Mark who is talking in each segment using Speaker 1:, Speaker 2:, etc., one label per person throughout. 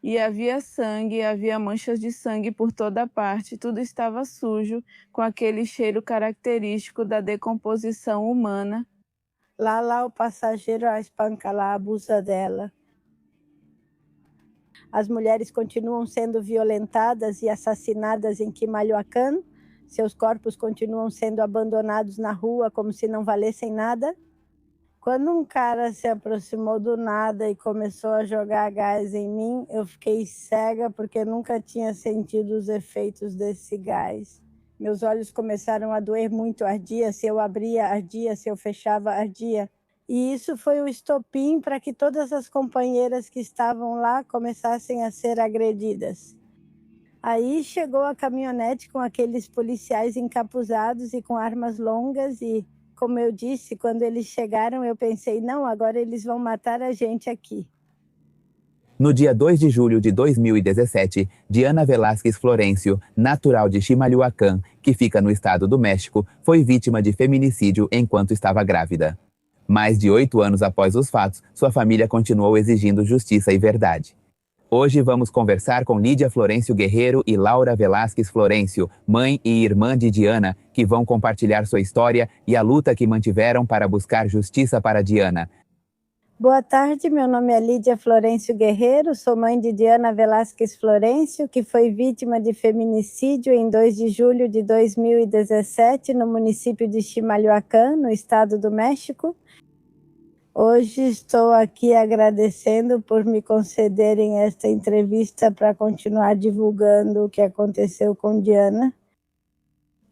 Speaker 1: E havia sangue, havia manchas de sangue por toda parte, tudo estava sujo, com aquele cheiro característico da decomposição humana.
Speaker 2: Lá o passageiro a espanca lá, abusa dela. As mulheres continuam sendo violentadas e assassinadas em Chimalhuacán. Seus corpos continuam sendo abandonados na rua como se não valessem nada. Quando um cara se aproximou do nada e começou a jogar gás em mim, eu fiquei cega porque nunca tinha sentido os efeitos desse gás. Meus olhos começaram a doer muito, ardia, se eu abria, ardia, se eu fechava, ardia. E isso foi o estopim para que todas as companheiras que estavam lá começassem a ser agredidas. Aí chegou a caminhonete com aqueles policiais encapuzados e com armas longas e, como eu disse, quando eles chegaram, eu pensei, não, agora eles vão matar a gente aqui.
Speaker 3: No dia 2 de julho de 2017, Diana Velásquez Florencio, natural de Chimalhuacán, que fica no estado do México, foi vítima de feminicídio enquanto estava grávida. Mais de 8 anos após os fatos, sua família continuou exigindo justiça e verdade. Hoje vamos conversar com Lídia Florencio Guerreiro e Laura Velásquez Florencio, mãe e irmã de Diana, que vão compartilhar sua história e a luta que mantiveram para buscar justiça para Diana.
Speaker 2: Boa tarde, meu nome é Lídia Florencio Guerreiro, sou mãe de Diana Velásquez Florencio, que foi vítima de feminicídio em 2 de julho de 2017 no município de Chimalhuacán, no estado do México. Hoje estou aqui agradecendo por me concederem esta entrevista para continuar divulgando o que aconteceu com Diana.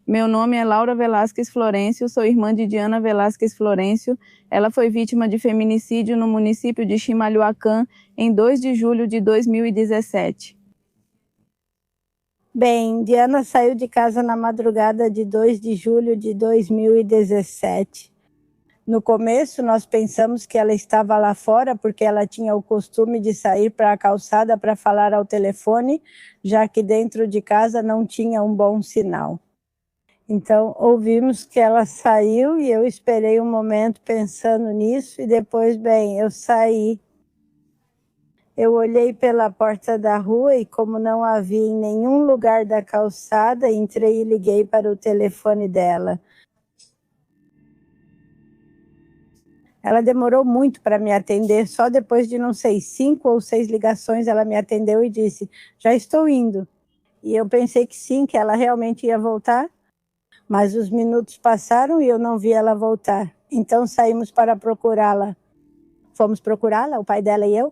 Speaker 1: Meu nome é Laura Velásquez Florencio, sou irmã de Diana Velásquez Florencio. Ela foi vítima de feminicídio no município de Chimalhuacán em 2 de julho de 2017.
Speaker 2: Bem, Diana saiu de casa na madrugada de 2 de julho de 2017. No começo, nós pensamos que ela estava lá fora porque ela tinha o costume de sair para a calçada para falar ao telefone, já que dentro de casa não tinha um bom sinal. Então, ouvimos que ela saiu e eu esperei um momento pensando nisso e depois, bem, eu saí. Eu olhei pela porta da rua e como não havia em nenhum lugar da calçada, entrei e liguei para o telefone dela. Ela demorou muito para me atender, só depois de, não sei, 5 ou 6 ligações ela me atendeu e disse, já estou indo. E eu pensei que sim, que ela realmente ia voltar. Mas os minutos passaram e eu não vi ela voltar. Então saímos para procurá-la. Fomos procurá-la, o pai dela e eu.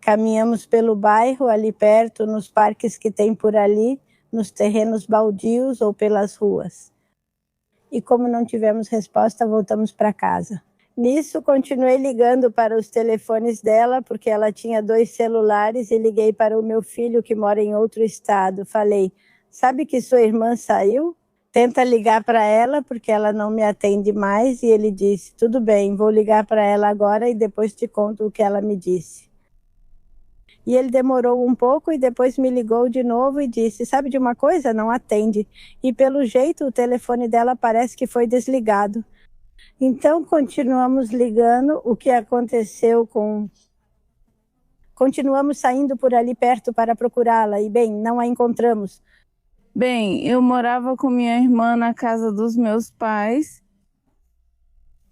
Speaker 2: Caminhamos pelo bairro, ali perto, nos parques que tem por ali, nos terrenos baldios ou pelas ruas. E como não tivemos resposta, voltamos para casa. Nisso, continuei ligando para os telefones dela, porque ela tinha 2 celulares, e liguei para o meu filho, que mora em outro estado. Falei, sabe que sua irmã saiu? Tenta ligar para ela, porque ela não me atende mais. E ele disse, tudo bem, vou ligar para ela agora e depois te conto o que ela me disse. E ele demorou um pouco e depois me ligou de novo e disse, sabe de uma coisa? Não atende. E pelo jeito o telefone dela parece que foi desligado. Então continuamos ligando, o que aconteceu com... Continuamos saindo por ali perto para procurá-la e, bem, não a encontramos.
Speaker 1: Bem, eu morava com minha irmã na casa dos meus pais.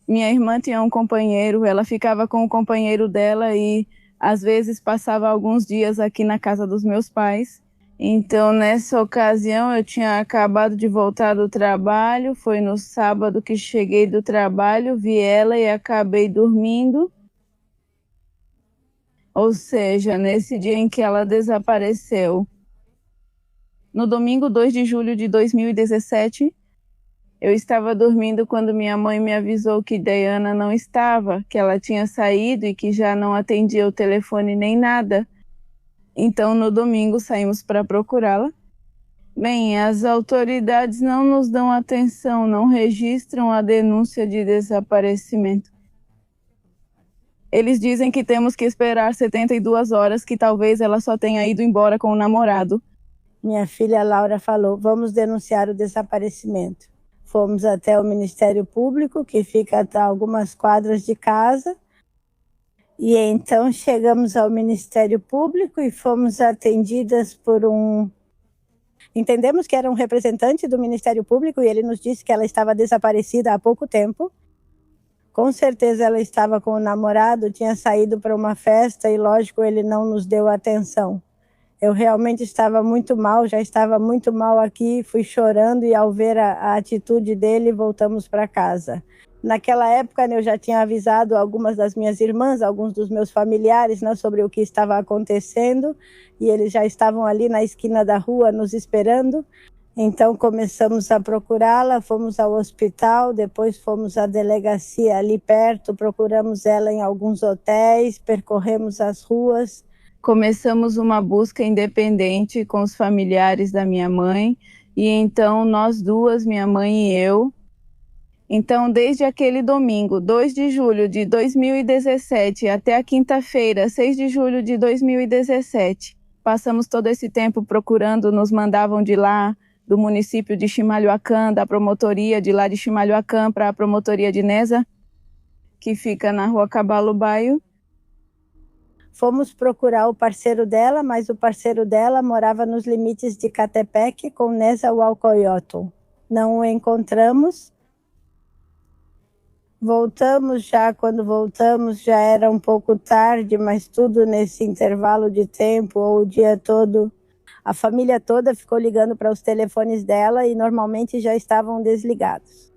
Speaker 1: Minha irmã tinha um companheiro, ela ficava com o companheiro dela e às vezes passava alguns dias aqui na casa dos meus pais. Então, nessa ocasião, eu tinha acabado de voltar do trabalho, foi no sábado que cheguei do trabalho, vi ela e acabei dormindo. Ou seja, nesse dia em que ela desapareceu. No domingo 2 de julho de 2017, eu estava dormindo quando minha mãe me avisou que Diana não estava, que ela tinha saído e que já não atendia o telefone nem nada. Então, no domingo, saímos para procurá-la. Bem, as autoridades não nos dão atenção, não registram a denúncia de desaparecimento. Eles dizem que temos que esperar 72 horas, que talvez ela só tenha ido embora com o namorado.
Speaker 2: Minha filha Laura falou, vamos denunciar o desaparecimento. Fomos até o Ministério Público, que fica a algumas quadras de casa, E então chegamos ao Ministério Público e fomos atendidas por Entendemos que era um representante do Ministério Público e ele nos disse que ela estava desaparecida há pouco tempo. Com certeza ela estava com o namorado, tinha saído para uma festa e, lógico, ele não nos deu atenção. Eu realmente estava muito mal, já estava muito mal aqui, fui chorando e ao ver a atitude dele, voltamos para casa. Naquela época, eu já tinha avisado algumas das minhas irmãs, alguns dos meus familiares, sobre o que estava acontecendo, e eles já estavam ali na esquina da rua nos esperando. Então começamos a procurá-la, fomos ao hospital, depois fomos à delegacia ali perto, procuramos ela em alguns hotéis, percorremos as ruas.
Speaker 1: Começamos uma busca independente com os familiares da minha mãe, e então nós duas, minha mãe e eu. Então, desde aquele domingo, 2 de julho de 2017, até a quinta-feira, 6 de julho de 2017, passamos todo esse tempo procurando, nos mandavam de lá, do município de Chimalhuacán, da promotoria de lá de Chimalhuacán para a promotoria de Neza, que fica na rua Cabalubaio.
Speaker 2: Fomos procurar o parceiro dela, mas o parceiro dela morava nos limites de Catepec com Neza Hualcoyotl. Não o encontramos. Quando voltamos já era um pouco tarde, mas tudo nesse intervalo de tempo, ou o dia todo, a família toda ficou ligando para os telefones dela e normalmente já estavam desligados.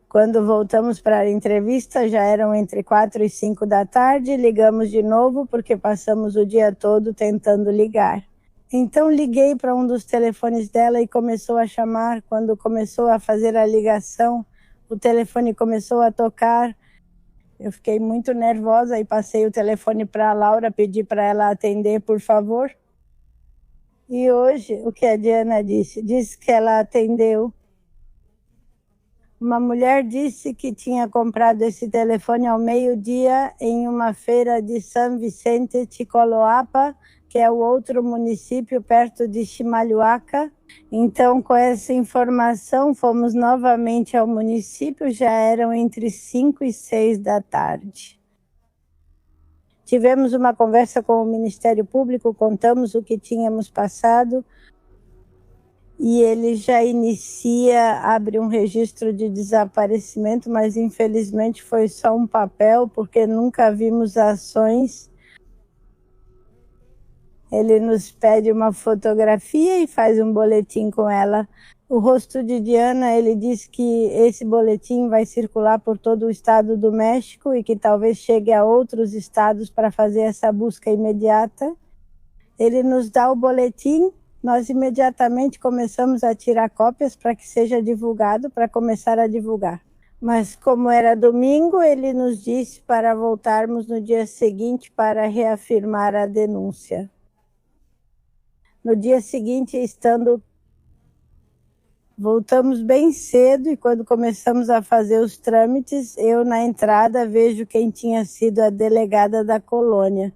Speaker 2: Quando voltamos para a entrevista, já eram entre 4 e 5 da tarde, ligamos de novo porque passamos o dia todo tentando ligar. Então liguei para um dos telefones dela e começou a chamar. Quando começou a fazer a ligação, o telefone começou a tocar. Eu fiquei muito nervosa e passei o telefone para a Laura, pedi para ela atender, por favor. E hoje, o que a Diana disse? Disse que ela atendeu. Uma mulher disse que tinha comprado esse telefone ao meio-dia em uma feira de São Vicente Chicoloapa, que é o outro município perto de Chimalhuaca. Então, com essa informação, fomos novamente ao município, já eram entre 5 e 6 da tarde. Tivemos uma conversa com o Ministério Público, contamos o que tínhamos passado e ele já abre um registro de desaparecimento, mas infelizmente foi só um papel, porque nunca vimos ações. Ele nos pede uma fotografia e faz um boletim com ela. O rosto de Diana, ele diz que esse boletim vai circular por todo o estado do México e que talvez chegue a outros estados para fazer essa busca imediata. Ele nos dá o boletim, nós imediatamente começamos a tirar cópias para que seja divulgado, para começar a divulgar. Mas como era domingo, ele nos disse para voltarmos no dia seguinte para reafirmar a denúncia. No dia seguinte, voltamos bem cedo e quando começamos a fazer os trâmites, eu na entrada vejo quem tinha sido a delegada da colônia.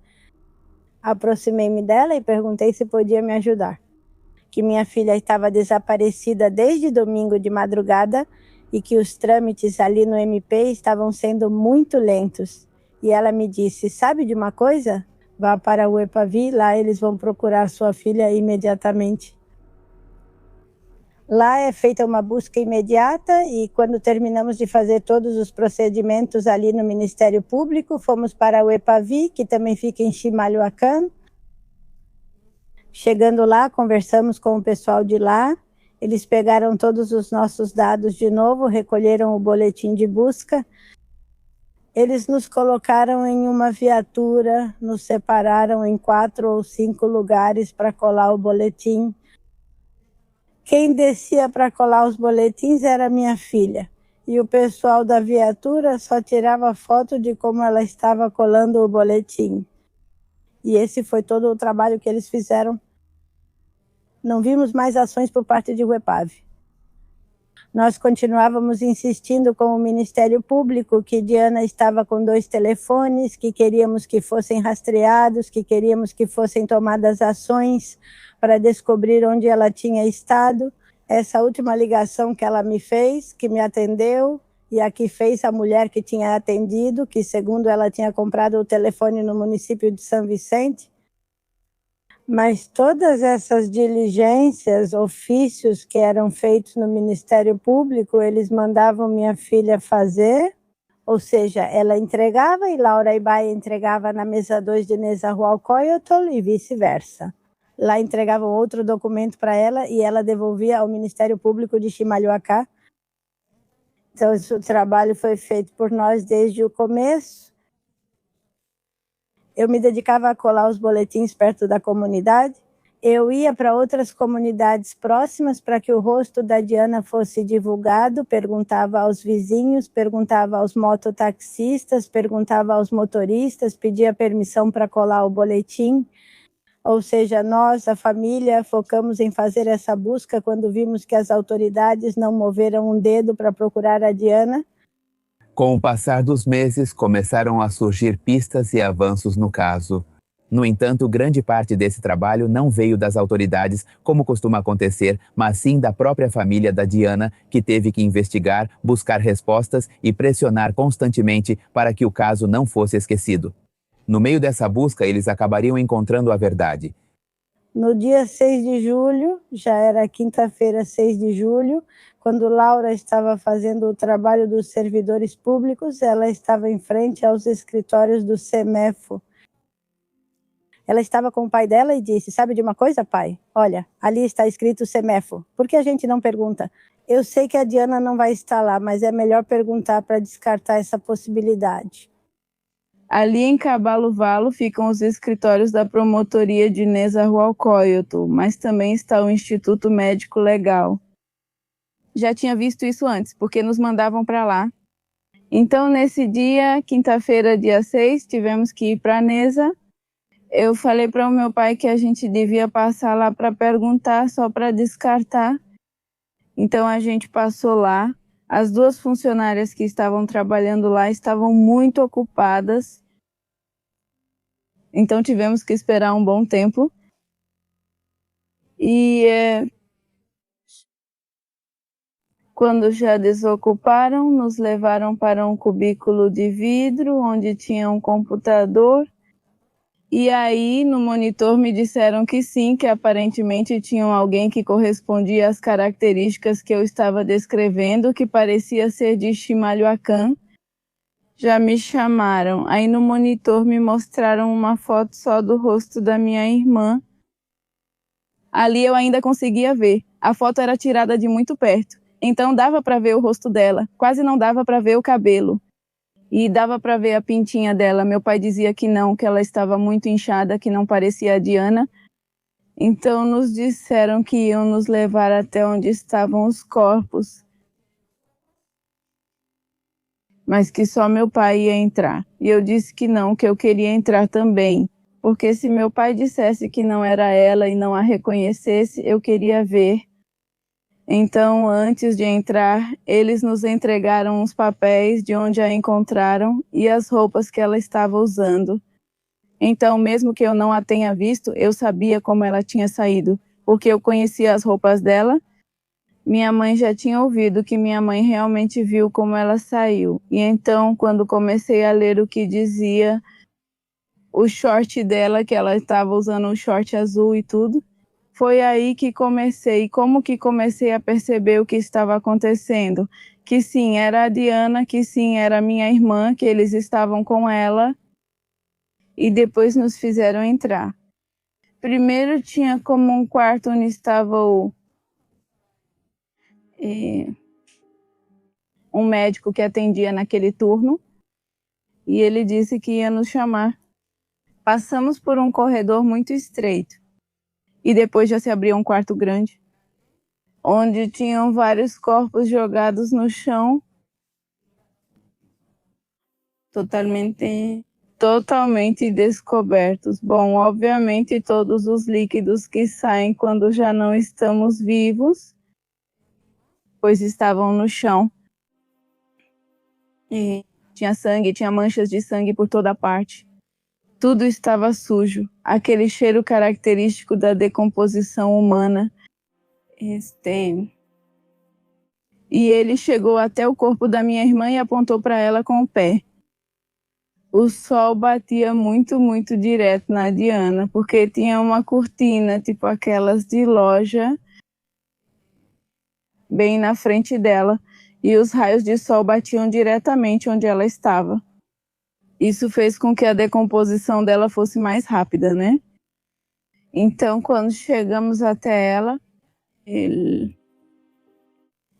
Speaker 2: Aproximei-me dela e perguntei se podia me ajudar. Que minha filha estava desaparecida desde domingo de madrugada e que os trâmites ali no MP estavam sendo muito lentos. E ela me disse, sabe de uma coisa? Vá para o EPAVI, lá eles vão procurar sua filha imediatamente. Lá é feita uma busca imediata e quando terminamos de fazer todos os procedimentos ali no Ministério Público, fomos para o EPAVI, que também fica em Chimalhuacán. Chegando lá, conversamos com o pessoal de lá, eles pegaram todos os nossos dados de novo, recolheram o boletim de busca. Eles nos colocaram em uma viatura, nos separaram em 4 ou 5 lugares para colar o boletim. Quem descia para colar os boletins era minha filha. E o pessoal da viatura só tirava foto de como ela estava colando o boletim. E esse foi todo o trabalho que eles fizeram. Não vimos mais ações por parte de UEPAV. Nós continuávamos insistindo com o Ministério Público que Diana estava com 2 telefones, que queríamos que fossem rastreados, que queríamos que fossem tomadas ações para descobrir onde ela tinha estado. Essa última ligação que ela me fez, que me atendeu, E a que fez a mulher que tinha atendido, que segundo ela tinha comprado o telefone no município de São Vicente. Mas todas essas diligências, ofícios que eram feitos no Ministério Público, eles mandavam minha filha fazer, ou seja, ela entregava e Laura Ibaia entregava na mesa 2 de Nezahualcóyotl e vice-versa. Lá entregavam outro documento para ela e ela devolvia ao Ministério Público de Chimalhuacán. Então, esse trabalho foi feito por nós desde o começo. Eu me dedicava a colar os boletins perto da comunidade. Eu ia para outras comunidades próximas para que o rosto da Diana fosse divulgado, perguntava aos vizinhos, perguntava aos mototaxistas, perguntava aos motoristas, pedia permissão para colar o boletim. Ou seja, nós, a família, focamos em fazer essa busca quando vimos que as autoridades não moveram um dedo para procurar a Diana.
Speaker 3: Com o passar dos meses, começaram a surgir pistas e avanços no caso. No entanto, grande parte desse trabalho não veio das autoridades, como costuma acontecer, mas sim da própria família da Diana, que teve que investigar, buscar respostas e pressionar constantemente para que o caso não fosse esquecido. No meio dessa busca, eles acabariam encontrando a verdade.
Speaker 2: No dia 6 de julho, já era quinta-feira, 6 de julho, quando Laura estava fazendo o trabalho dos servidores públicos, ela estava em frente aos escritórios do CEMEFO. Ela estava com o pai dela e disse: sabe de uma coisa, pai? Olha, ali está escrito CEMEFO. Por que a gente não pergunta? Eu sei que a Diana não vai estar lá, mas é melhor perguntar para descartar essa possibilidade.
Speaker 1: Ali em Caballo-Valo ficam os escritórios da promotoria de Nezahualcóyotl, mas também está o Instituto Médico Legal. Já tinha visto isso antes, porque nos mandavam para lá. Então, nesse dia, quinta-feira, dia 6, tivemos que ir para a Neza. Eu falei para o meu pai que a gente devia passar lá para perguntar, só para descartar. Então, a gente passou lá. As duas funcionárias que estavam trabalhando lá estavam muito ocupadas. Então, tivemos que esperar um bom tempo. E quando já desocuparam, nos levaram para um cubículo de vidro, onde tinha um computador. E aí, no monitor, me disseram que sim, que aparentemente tinham alguém que correspondia às características que eu estava descrevendo, que parecia ser de Chimalhuacán. Já me chamaram. Aí no monitor me mostraram uma foto só do rosto da minha irmã. Ali eu ainda conseguia ver. A foto era tirada de muito perto. Então dava para ver o rosto dela. Quase não dava para ver o cabelo. E dava para ver a pintinha dela. Meu pai dizia que não, que ela estava muito inchada, que não parecia a Diana. Então nos disseram que iam nos levar até onde estavam os corpos. Mas que só meu pai ia entrar. E eu disse que não, que eu queria entrar também. Porque se meu pai dissesse que não era ela e não a reconhecesse, eu queria ver. Então, antes de entrar, eles nos entregaram os papéis de onde a encontraram e as roupas que ela estava usando. Então, mesmo que eu não a tenha visto, eu sabia como ela tinha saído, porque eu conhecia as roupas dela. Minha mãe já tinha ouvido que minha mãe realmente viu como ela saiu. E então, quando comecei a ler o que dizia, o short dela, que ela estava usando um short azul e tudo, foi aí que comecei. Como que comecei a perceber o que estava acontecendo? Que sim, era a Diana, que sim, era minha irmã, que eles estavam com ela. E depois nos fizeram entrar. Primeiro tinha como um quarto onde estava um médico que atendia naquele turno. E ele disse que ia nos chamar. Passamos por um corredor muito estreito. E depois já se abria um quarto grande, onde tinham vários corpos jogados no chão, totalmente descobertos. Bom, obviamente todos os líquidos que saem quando já não estamos vivos, pois estavam no chão. E tinha sangue, tinha manchas de sangue por toda parte. Tudo estava sujo, aquele cheiro característico da decomposição humana. e ele chegou até o corpo da minha irmã e apontou para ela com o pé. O sol batia muito, muito direto na Diana, porque tinha uma cortina, tipo aquelas de loja, bem na frente dela, e os raios de sol batiam diretamente onde ela estava. Isso fez com que a decomposição dela fosse mais rápida, né? Então, quando chegamos até ela,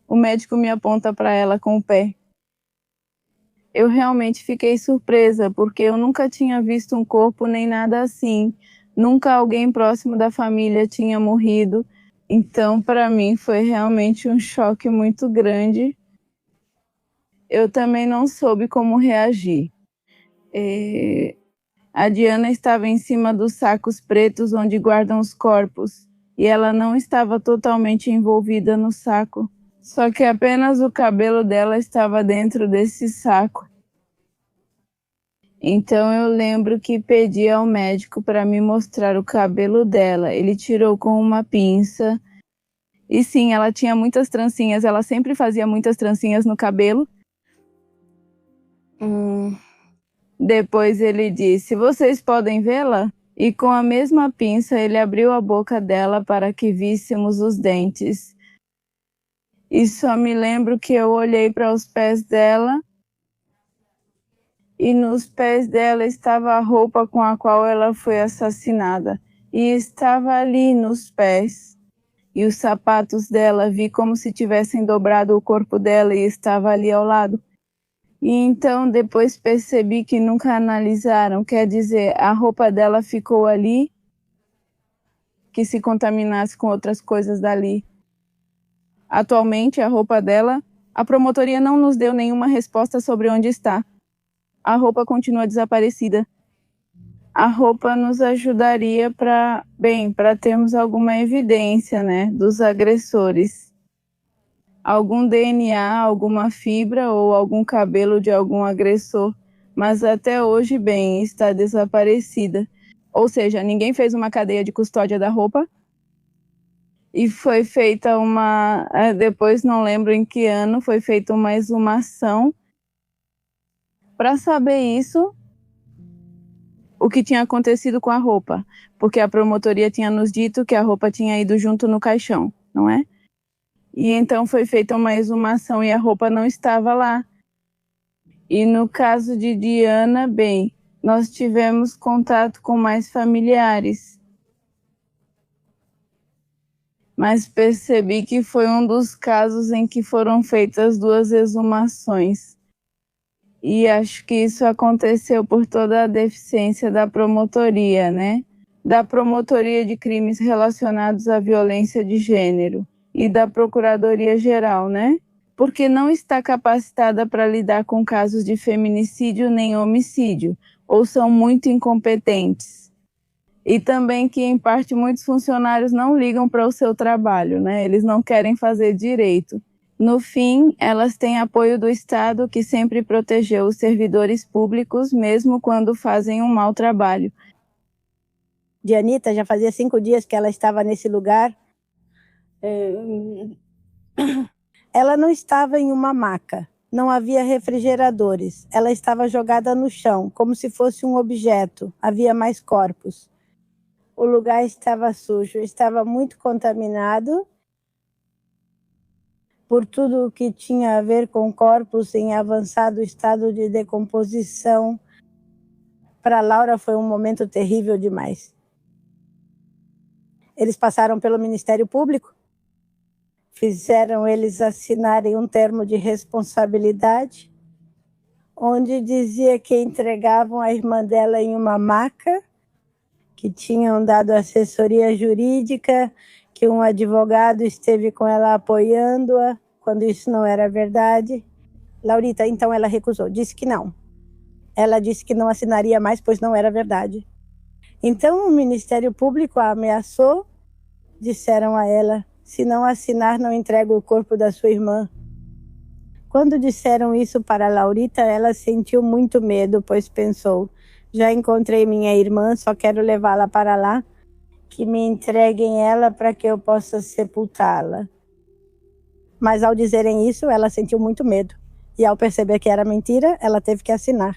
Speaker 1: o médico me aponta para ela com o pé. Eu realmente fiquei surpresa, porque eu nunca tinha visto um corpo nem nada assim. Nunca alguém próximo da família tinha morrido. Então, para mim, foi realmente um choque muito grande. Eu também não soube como reagir. A Diana estava em cima dos sacos pretos onde guardam os corpos, e ela não estava totalmente envolvida no saco. Só que apenas o cabelo dela estava dentro desse saco. Então eu lembro que pedi ao médico para me mostrar o cabelo dela. Ele tirou com uma pinça. E sim, ela tinha muitas trancinhas. Ela sempre fazia muitas trancinhas no cabelo. Depois ele disse: "Vocês podem vê-la?" E com a mesma pinça ele abriu a boca dela para que víssemos os dentes. E só me lembro que eu olhei para os pés dela, e nos pés dela estava a roupa com a qual ela foi assassinada. E estava ali nos pés. E os sapatos dela, vi como se tivessem dobrado o corpo dela e estava ali ao lado. E então depois percebi que nunca analisaram, quer dizer, a roupa dela ficou ali, que se contaminasse com outras coisas dali. Atualmente, a roupa dela, a promotoria não nos deu nenhuma resposta sobre onde está. A roupa continua desaparecida. A roupa nos ajudaria para termos alguma evidência, né, dos agressores. Algum DNA, alguma fibra ou algum cabelo de algum agressor, mas até hoje, está desaparecida. Ou seja, ninguém fez uma cadeia de custódia da roupa, e foi feita depois não lembro em que ano, foi feita uma exumação para saber isso, o que tinha acontecido com a roupa, porque a promotoria tinha nos dito que a roupa tinha ido junto no caixão, não é? E então foi feita uma exumação e a roupa não estava lá. E no caso de Diana, nós tivemos contato com mais familiares, mas percebi que foi um dos casos em que foram feitas 2 exumações. E acho que isso aconteceu por toda a deficiência da promotoria, né? Da Promotoria de Crimes Relacionados à Violência de Gênero e da Procuradoria Geral, né? Porque não está capacitada para lidar com casos de feminicídio nem homicídio, ou são muito incompetentes. E também que, em parte, muitos funcionários não ligam para o seu trabalho, né? Eles não querem fazer direito. No fim, elas têm apoio do Estado, que sempre protegeu os servidores públicos, mesmo quando fazem um mau trabalho.
Speaker 2: Dianita, já fazia 5 dias que ela estava nesse lugar. Ela não estava em uma maca, não havia refrigeradores. Ela estava jogada no chão, como se fosse um objeto. Havia mais corpos. O lugar estava sujo, estava muito contaminado por tudo o que tinha a ver com corpos em avançado estado de decomposição. Para Laura foi um momento terrível demais. Eles passaram pelo Ministério Público, fizeram eles assinarem um termo de responsabilidade, onde dizia que entregavam a irmã dela em uma maca, que tinham dado assessoria jurídica, que um advogado esteve com ela apoiando-a, quando isso não era verdade. Laurita, então ela recusou, disse que não. Ela disse que não assinaria mais, pois não era verdade. Então o Ministério Público a ameaçou, disseram a ela: se não assinar, não entrega o corpo da sua irmã. Quando disseram isso para Laurita, ela sentiu muito medo, pois pensou: já encontrei minha irmã, só quero levá-la para lá, que me entreguem ela para que eu possa sepultá-la. Mas ao dizerem isso, ela sentiu muito medo. E ao perceber que era mentira, ela teve que assinar.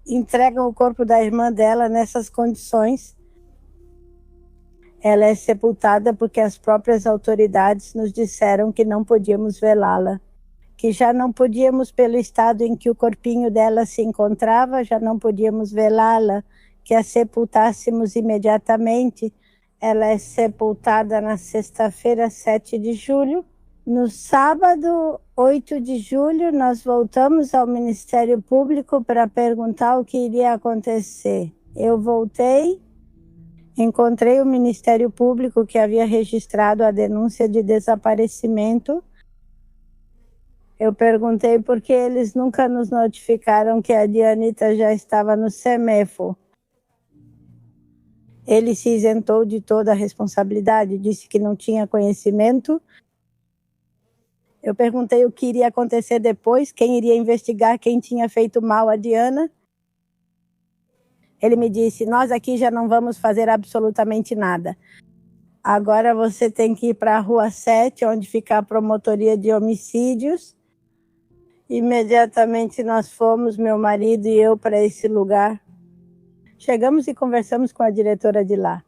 Speaker 2: Entregam o corpo da irmã dela nessas condições. Ela é sepultada porque as próprias autoridades nos disseram que não podíamos velá-la. Que já não podíamos, pelo estado em que o corpinho dela se encontrava, já não podíamos velá-la, que a sepultássemos imediatamente. Ela é sepultada na sexta-feira, 7 de julho. No sábado, 8 de julho, nós voltamos ao Ministério Público para perguntar o que iria acontecer. Eu voltei, encontrei o Ministério Público que havia registrado a denúncia de desaparecimento. Eu perguntei por que eles nunca nos notificaram que a Dianita já estava no CEMEFO. Ele se isentou de toda a responsabilidade, disse que não tinha conhecimento. Eu perguntei o que iria acontecer depois, quem iria investigar quem tinha feito mal a Diana. Ele me disse, nós aqui já não vamos fazer absolutamente nada. Agora você tem que ir para a Rua 7, onde fica a promotoria de homicídios. Imediatamente nós fomos, meu marido e eu, para esse lugar. Chegamos e conversamos com a diretora de lá.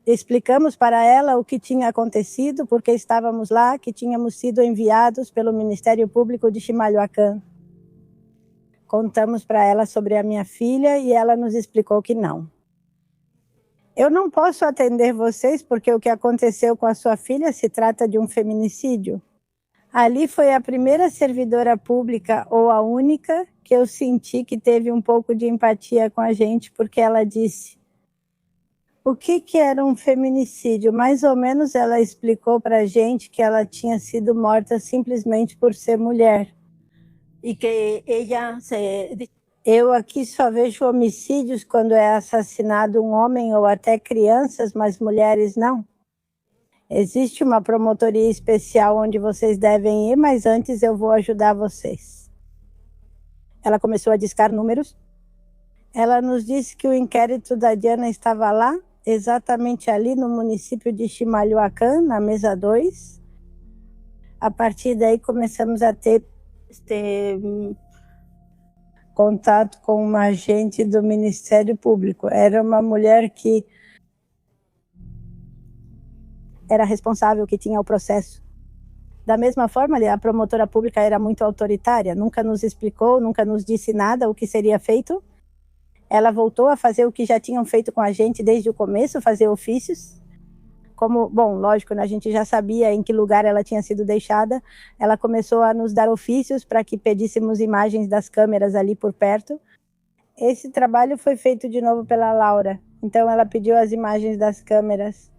Speaker 2: Explicamos para ela o que tinha acontecido, porque estávamos lá, que tínhamos sido enviados pelo Ministério Público de Chimalhuacán. Contamos para ela sobre a minha filha e ela nos explicou que não. Eu não posso atender vocês porque o que aconteceu com a sua filha se trata de um feminicídio. Ali foi a primeira servidora pública, ou a única, que eu senti que teve um pouco de empatia com a gente, porque ela disse... O que era um feminicídio? Mais ou menos ela explicou para a gente que ela tinha sido morta simplesmente por ser mulher. E que ela se... Eu aqui só vejo homicídios quando é assassinado um homem ou até crianças, mas mulheres não. Existe uma promotoria especial onde vocês devem ir, mas antes eu vou ajudar vocês. Ela começou a discar números. Ela nos disse que o inquérito da Diana estava lá, exatamente ali no município de Chimalhuacán, na mesa 2. A partir daí começamos a ter contato com uma agente do Ministério Público. Era uma mulher que era responsável, que tinha o processo. Da mesma forma, a promotora pública era muito autoritária, nunca nos explicou, nunca nos disse nada o que seria feito. Ela voltou a fazer o que já tinham feito com a gente desde o começo, fazer ofícios. Como, bom, lógico, né, a gente já sabia em que lugar ela tinha sido deixada. Ela começou a nos dar ofícios para que pedíssemos imagens das câmeras ali por perto. Esse trabalho foi feito de novo pela Laura. Então ela pediu as imagens das câmeras.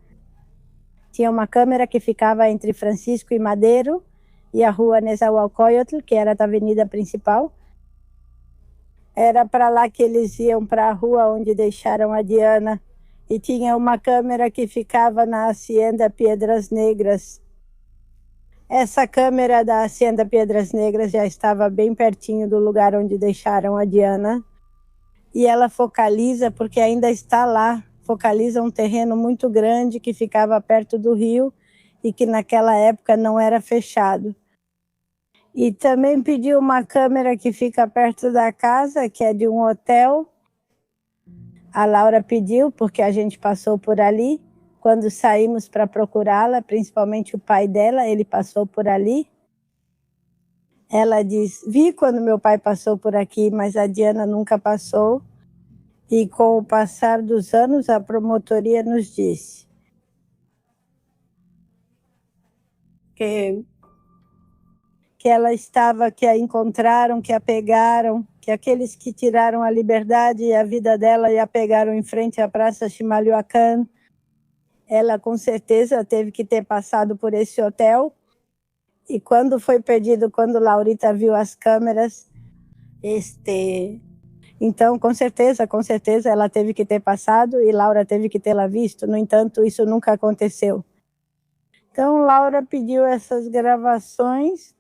Speaker 2: Tinha uma câmera que ficava entre Francisco e Madeiro e a rua Nezahualcóyotl, que era a avenida principal. Era para lá que eles iam, para a rua onde deixaram a Diana. E tinha uma câmera que ficava na Hacienda Piedras Negras. Essa câmera da Hacienda Piedras Negras já estava bem pertinho do lugar onde deixaram a Diana. E ela focaliza, porque ainda está lá, focaliza um terreno muito grande que ficava perto do rio e que naquela época não era fechado. E também pediu uma câmera que fica perto da casa, que é de um hotel. A Laura pediu, porque a gente passou por ali. Quando saímos para procurá-la, principalmente o pai dela, ele passou por ali. Ela diz, vi quando meu pai passou por aqui, mas a Diana nunca passou. E com o passar dos anos, a promotoria nos disse que ela estava, que a encontraram, que a pegaram, que aqueles que tiraram a liberdade e a vida dela e a pegaram em frente à Praça Chimalhuacán, ela com certeza teve que ter passado por esse hotel. E quando foi pedido, quando Laurita viu as câmeras, então com certeza ela teve que ter passado e Laura teve que tê-la visto. No entanto, isso nunca aconteceu. Então Laura pediu essas gravações.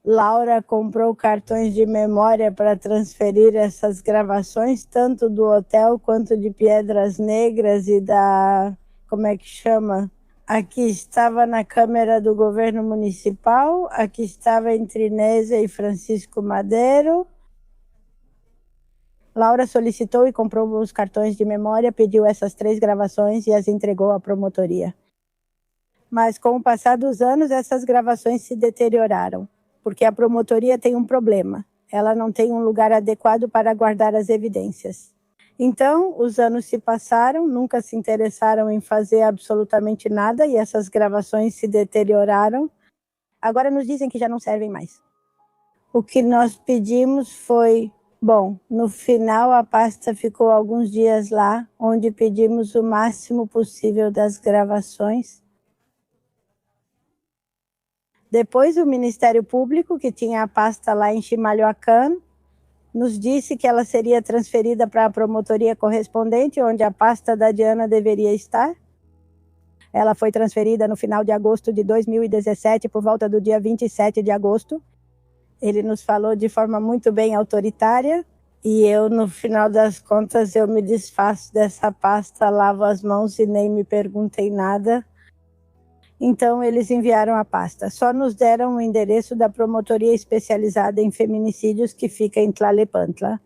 Speaker 2: Laura comprou cartões de memória para transferir essas gravações, tanto do hotel quanto de Piedras Negras e da, como é que chama? Aqui estava na Câmara do Governo Municipal, aqui estava entre Nésia e Francisco Madeiro. Laura solicitou e comprou os cartões de memória, pediu essas 3 gravações e as entregou à promotoria. Mas com o passar dos anos, essas gravações se deterioraram, porque a promotoria tem um problema. Ela não tem um lugar adequado para guardar as evidências. Então, os anos se passaram, nunca se interessaram em fazer absolutamente nada e essas gravações se deterioraram. Agora nos dizem que já não servem mais. O que nós pedimos foi, bom, no final a pasta ficou alguns dias lá, onde pedimos o máximo possível das gravações. Depois o Ministério Público, que tinha a pasta lá em Chimalhuacán, nos disse que ela seria transferida para a promotoria correspondente, onde a pasta da Diana deveria estar. Ela foi transferida no final de agosto de 2017, por volta do dia 27 de agosto. Ele nos falou de forma muito bem autoritária, e eu, no final das contas, eu me desfaço dessa pasta, lavo as mãos e nem me perguntei nada. Então, eles enviaram a pasta. Só nos deram o endereço da promotoria especializada em feminicídios, que fica em Tlalnepantla.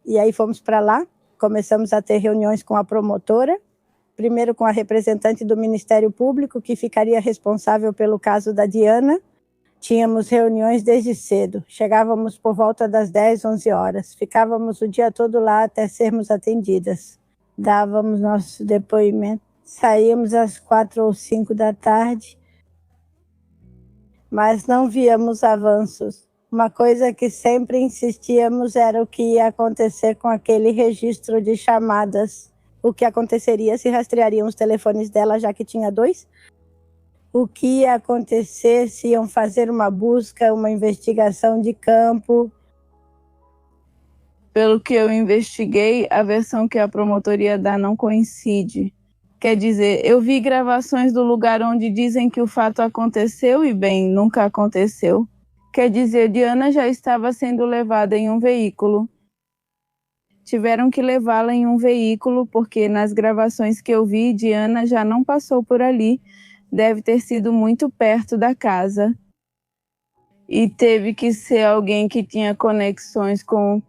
Speaker 2: E aí fomos para lá, começamos a ter reuniões com a promotora, primeiro com a representante do Ministério Público, que ficaria responsável pelo caso da Diana. Tínhamos reuniões desde cedo, chegávamos por volta das 10, 11 horas, ficávamos o dia todo lá até sermos atendidas. Dávamos nosso depoimento. Saíamos às 4 ou 5 da tarde, mas não víamos avanços. Uma coisa que sempre insistíamos era o que ia acontecer com aquele registro de chamadas. O que aconteceria se rastreariam os telefones dela, já que tinha 2? O que ia acontecer se iam fazer uma busca, uma investigação de campo?
Speaker 1: Pelo que eu investiguei, a versão que a promotoria dá não coincide. Quer dizer, eu vi gravações do lugar onde dizem que o fato aconteceu e, bem, nunca aconteceu. Quer dizer, Diana já estava sendo levada em um veículo. Tiveram que levá-la em um veículo porque nas gravações que eu vi, Diana já não passou por ali. Deve ter sido muito perto da casa. E teve que ser alguém que tinha conexões com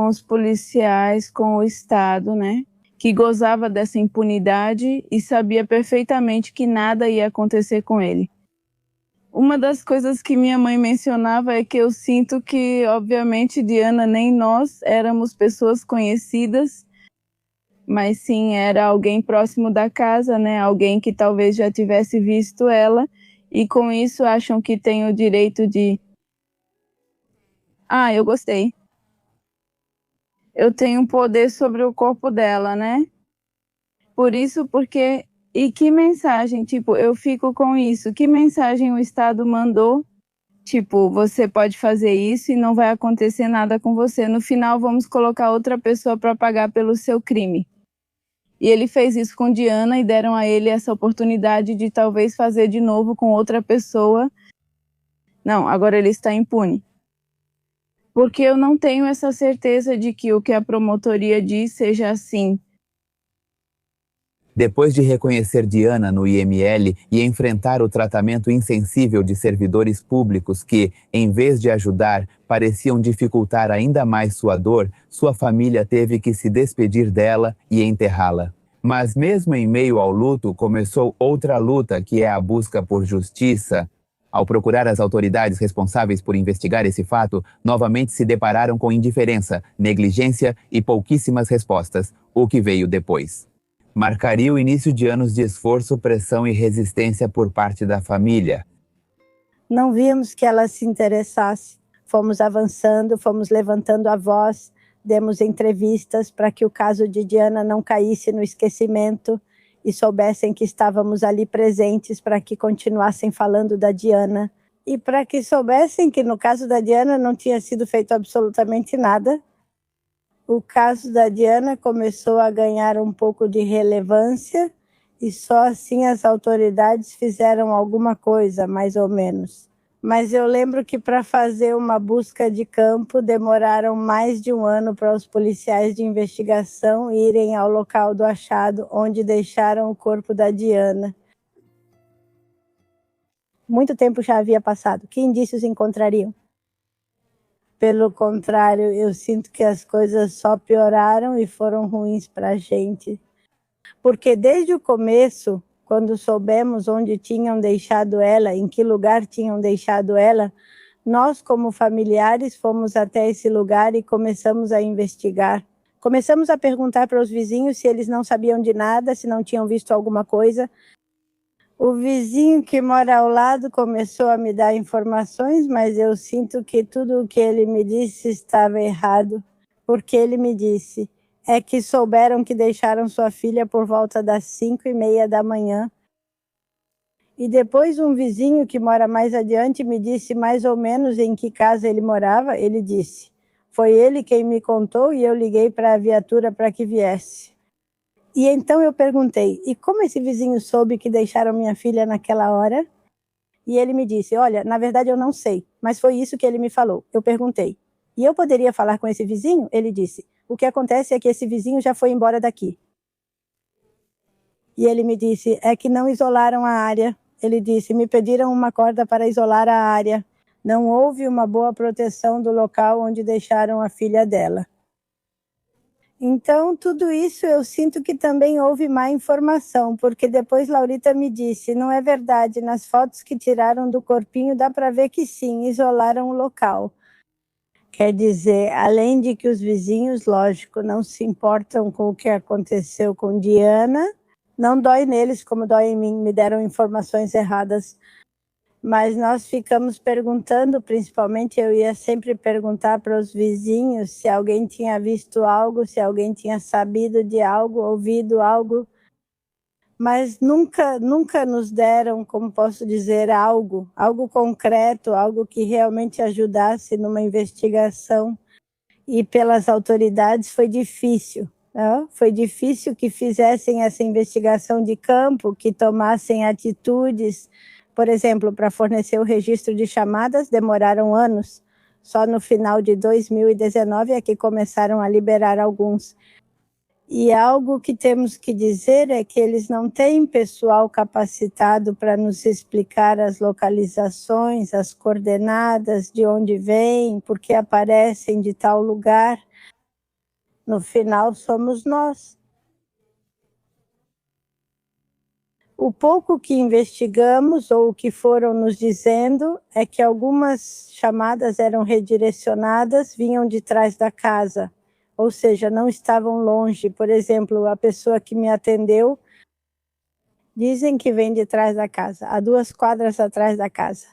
Speaker 1: os policiais, com o Estado, né? Que gozava dessa impunidade e sabia perfeitamente que nada ia acontecer com ele. Uma das coisas que minha mãe mencionava é que eu sinto que, obviamente, Diana nem nós éramos pessoas conhecidas, mas sim era alguém próximo da casa, né? Alguém que talvez já tivesse visto ela e com isso acham que tem o direito de... Ah, eu gostei. Eu tenho poder sobre o corpo dela, né? Por isso, porque... E que mensagem, tipo, eu fico com isso. Que mensagem o Estado mandou? Tipo, você pode fazer isso e não vai acontecer nada com você. No final, vamos colocar outra pessoa para pagar pelo seu crime. E ele fez isso com Diana e deram a ele essa oportunidade de talvez fazer de novo com outra pessoa. Não, agora ele está impune. Porque eu não tenho essa certeza de que o que a promotoria diz seja assim.
Speaker 3: Depois de reconhecer Diana no IML e enfrentar o tratamento insensível de servidores públicos que, em vez de ajudar, pareciam dificultar ainda mais sua dor, sua família teve que se despedir dela e enterrá-la. Mas mesmo em meio ao luto, começou outra luta, que é a busca por justiça. Ao procurar as autoridades responsáveis por investigar esse fato, novamente se depararam com indiferença, negligência e pouquíssimas respostas, o que veio depois. Marcaria o início de anos de esforço, pressão e resistência por parte da família.
Speaker 2: Não víamos que ela se interessasse. Fomos avançando, fomos levantando a voz, demos entrevistas para que o caso de Diana não caísse no esquecimento e soubessem que estávamos ali presentes para que continuassem falando da Diana. E para que soubessem que no caso da Diana não tinha sido feito absolutamente nada. O caso da Diana começou a ganhar um pouco de relevância e só assim as autoridades fizeram alguma coisa, mais ou menos. Mas eu lembro que para fazer uma busca de campo demoraram mais de 1 ano para os policiais de investigação irem ao local do achado, onde deixaram o corpo da Diana. Muito tempo já havia passado. Que indícios encontrariam? Pelo contrário, eu sinto que as coisas só pioraram e foram ruins para a gente. Porque desde o começo, quando soubemos onde tinham deixado ela, em que lugar tinham deixado ela, nós, como familiares, fomos até esse lugar e começamos a investigar. Começamos a perguntar para os vizinhos se eles não sabiam de nada, se não tinham visto alguma coisa. O vizinho que mora ao lado começou a me dar informações, mas eu sinto que tudo o que ele me disse estava errado, porque ele me disse é que souberam que deixaram sua filha por volta das 5:30 da manhã. E depois um vizinho que mora mais adiante me disse mais ou menos em que casa ele morava. Ele disse, foi ele quem me contou e eu liguei para a viatura para que viesse. E então eu perguntei, e como esse vizinho soube que deixaram minha filha naquela hora? E ele me disse, olha, na verdade eu não sei, mas foi isso que ele me falou. Eu perguntei, e eu poderia falar com esse vizinho? Ele disse, o que acontece é que esse vizinho já foi embora daqui. E ele me disse, é que não isolaram a área. Ele disse, me pediram uma corda para isolar a área. Não houve uma boa proteção do local onde deixaram a filha dela. Então, tudo isso eu sinto que também houve má informação, porque depois Laurita me disse, não é verdade, nas fotos que tiraram do corpinho dá para ver que sim, isolaram o local. Quer dizer, além de que os vizinhos, lógico, não se importam com o que aconteceu com Diana, não dói neles como dói em mim, me deram informações erradas. Mas nós ficamos perguntando, principalmente eu ia sempre perguntar para os vizinhos se alguém tinha visto algo, se alguém tinha sabido de algo, ouvido algo. Mas nunca nos deram, como posso dizer, algo concreto, algo que realmente ajudasse numa investigação. E pelas autoridades foi difícil. Foi difícil que fizessem essa investigação de campo, que tomassem atitudes. Por exemplo, para fornecer o registro de chamadas, demoraram anos. Só no final de 2019 é que começaram a liberar alguns. E algo que temos que dizer é que eles não têm pessoal capacitado para nos explicar as localizações, as coordenadas, de onde vêm, por que aparecem de tal lugar. No final, somos nós. O pouco que investigamos, ou o que foram nos dizendo, é que algumas chamadas eram redirecionadas, vinham de trás da casa, ou seja, não estavam longe. Por exemplo, a pessoa que me atendeu, dizem que vem de trás da casa, a 2 quadras atrás da casa.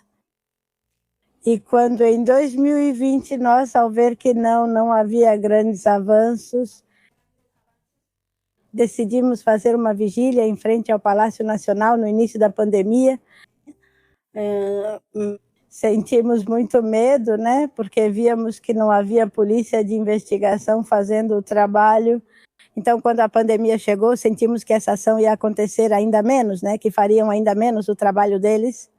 Speaker 2: E quando em 2020 nós, ao ver que não havia grandes avanços, decidimos fazer uma vigília em frente ao Palácio Nacional no início da pandemia. Sentimos muito medo, né? Porque víamos que não havia polícia de investigação fazendo o trabalho. Então, quando a pandemia chegou, sentimos que essa ação ia acontecer ainda menos, né? Que fariam ainda menos o trabalho deles.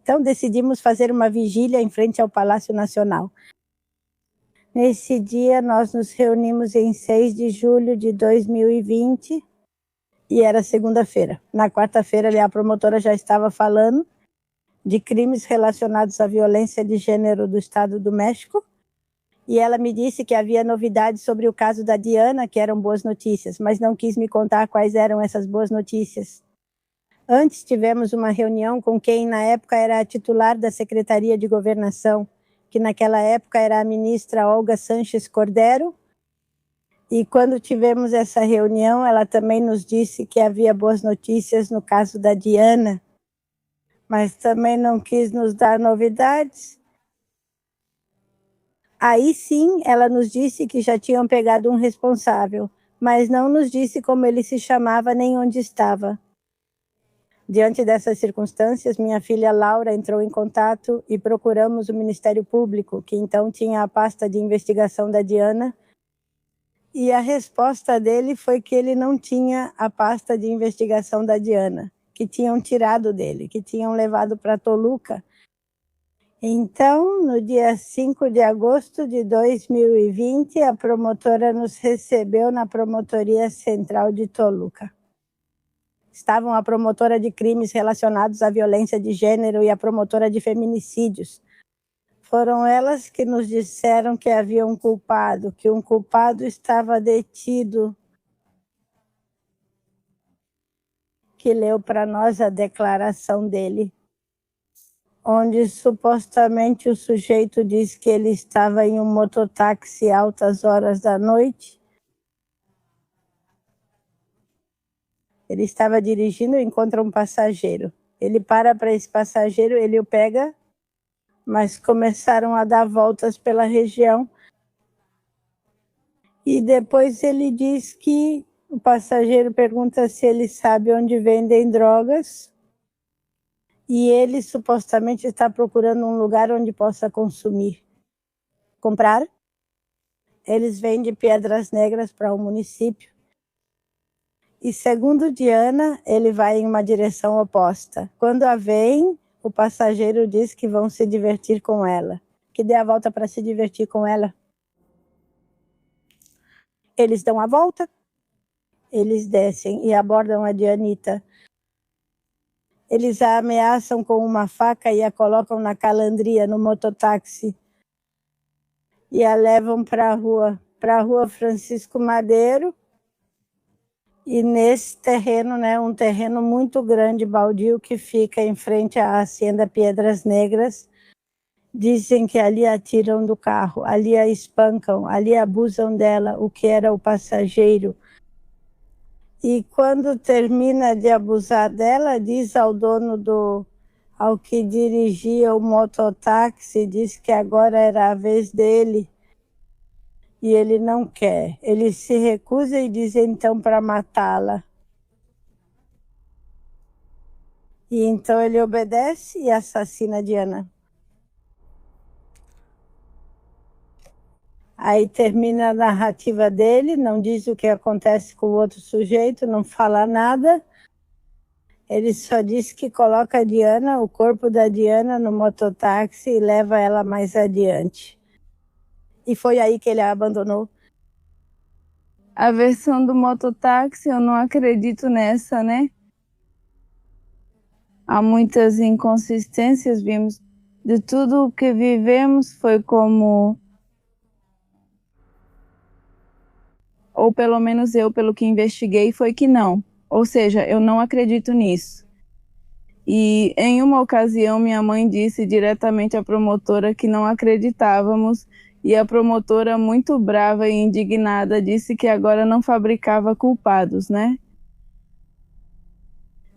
Speaker 2: Então, decidimos fazer uma vigília em frente ao Palácio Nacional. Nesse dia, nós nos reunimos em 6 de julho de 2020 e era segunda-feira. Na quarta-feira, a promotora já estava falando de crimes relacionados à violência de gênero do Estado do México e ela me disse que havia novidades sobre o caso da Diana, que eram boas notícias, mas não quis me contar quais eram essas boas notícias. Antes tivemos uma reunião com quem na época era a titular da Secretaria de Governação, que naquela época era a ministra Olga Sánchez Cordero, e quando tivemos essa reunião, ela também nos disse que havia boas notícias no caso da Diana, mas também não quis nos dar novidades. Aí sim, ela nos disse que já tinham pegado um responsável, mas não nos disse como ele se chamava nem onde estava. Diante dessas circunstâncias, minha filha Laura entrou em contato e procuramos o Ministério Público, que então tinha a pasta de investigação da Diana, e a resposta dele foi que ele não tinha a pasta de investigação da Diana, que tinham tirado dele, que tinham levado para Toluca. Então, no dia 5 de agosto de 2020, a promotora nos recebeu na Promotoria Central de Toluca. estavam a promotora de crimes relacionados à violência de gênero e a promotora de feminicídios. Foram elas que nos disseram que havia um culpado, que um culpado estava detido, que leu para nós a declaração dele, onde supostamente o sujeito diz que ele estava em um mototáxi altas horas da noite. Ele estava dirigindo e encontra um passageiro. Ele para esse passageiro, ele o pega, mas começaram a dar voltas pela região. E depois ele diz que o passageiro pergunta se ele sabe onde vendem drogas. E ele supostamente está procurando um lugar onde possa consumir. Comprar. Eles vendem Pedras Negras para o município. E segundo Diana, ele vai em uma direção oposta. Quando a veem, o passageiro diz que vão se divertir com ela. Que dê a volta para se divertir com ela. Eles dão a volta, eles descem e abordam a Dianita. Eles a ameaçam com uma faca e a colocam na calandria, no mototáxi. E a levam para a rua Francisco Madeiro. E nesse terreno, um terreno muito grande, baldio, que fica em frente à Hacienda Pedras Negras, dizem que ali a tiram do carro, ali a espancam, ali abusam dela, o que era o passageiro. E quando termina de abusar dela, diz ao dono ao que dirigia o mototáxi, diz que agora era a vez dele. E ele não quer. Ele se recusa e diz então para matá-la. E então ele obedece e assassina Diana. Aí termina a narrativa dele, não diz o que acontece com o outro sujeito, não fala nada. Ele só diz que coloca a Diana, o corpo da Diana, no mototáxi e leva ela mais adiante. E foi aí que ele a abandonou.
Speaker 1: A versão do mototáxi, eu não acredito nessa, né? Há muitas inconsistências, vimos. De tudo o que vivemos foi como... Ou pelo menos eu, pelo que investiguei, foi que não. Ou seja, eu não acredito nisso. E em uma ocasião, minha mãe disse diretamente à promotora que não acreditávamos. E a promotora, muito brava e indignada, disse que agora não fabricava culpados, né?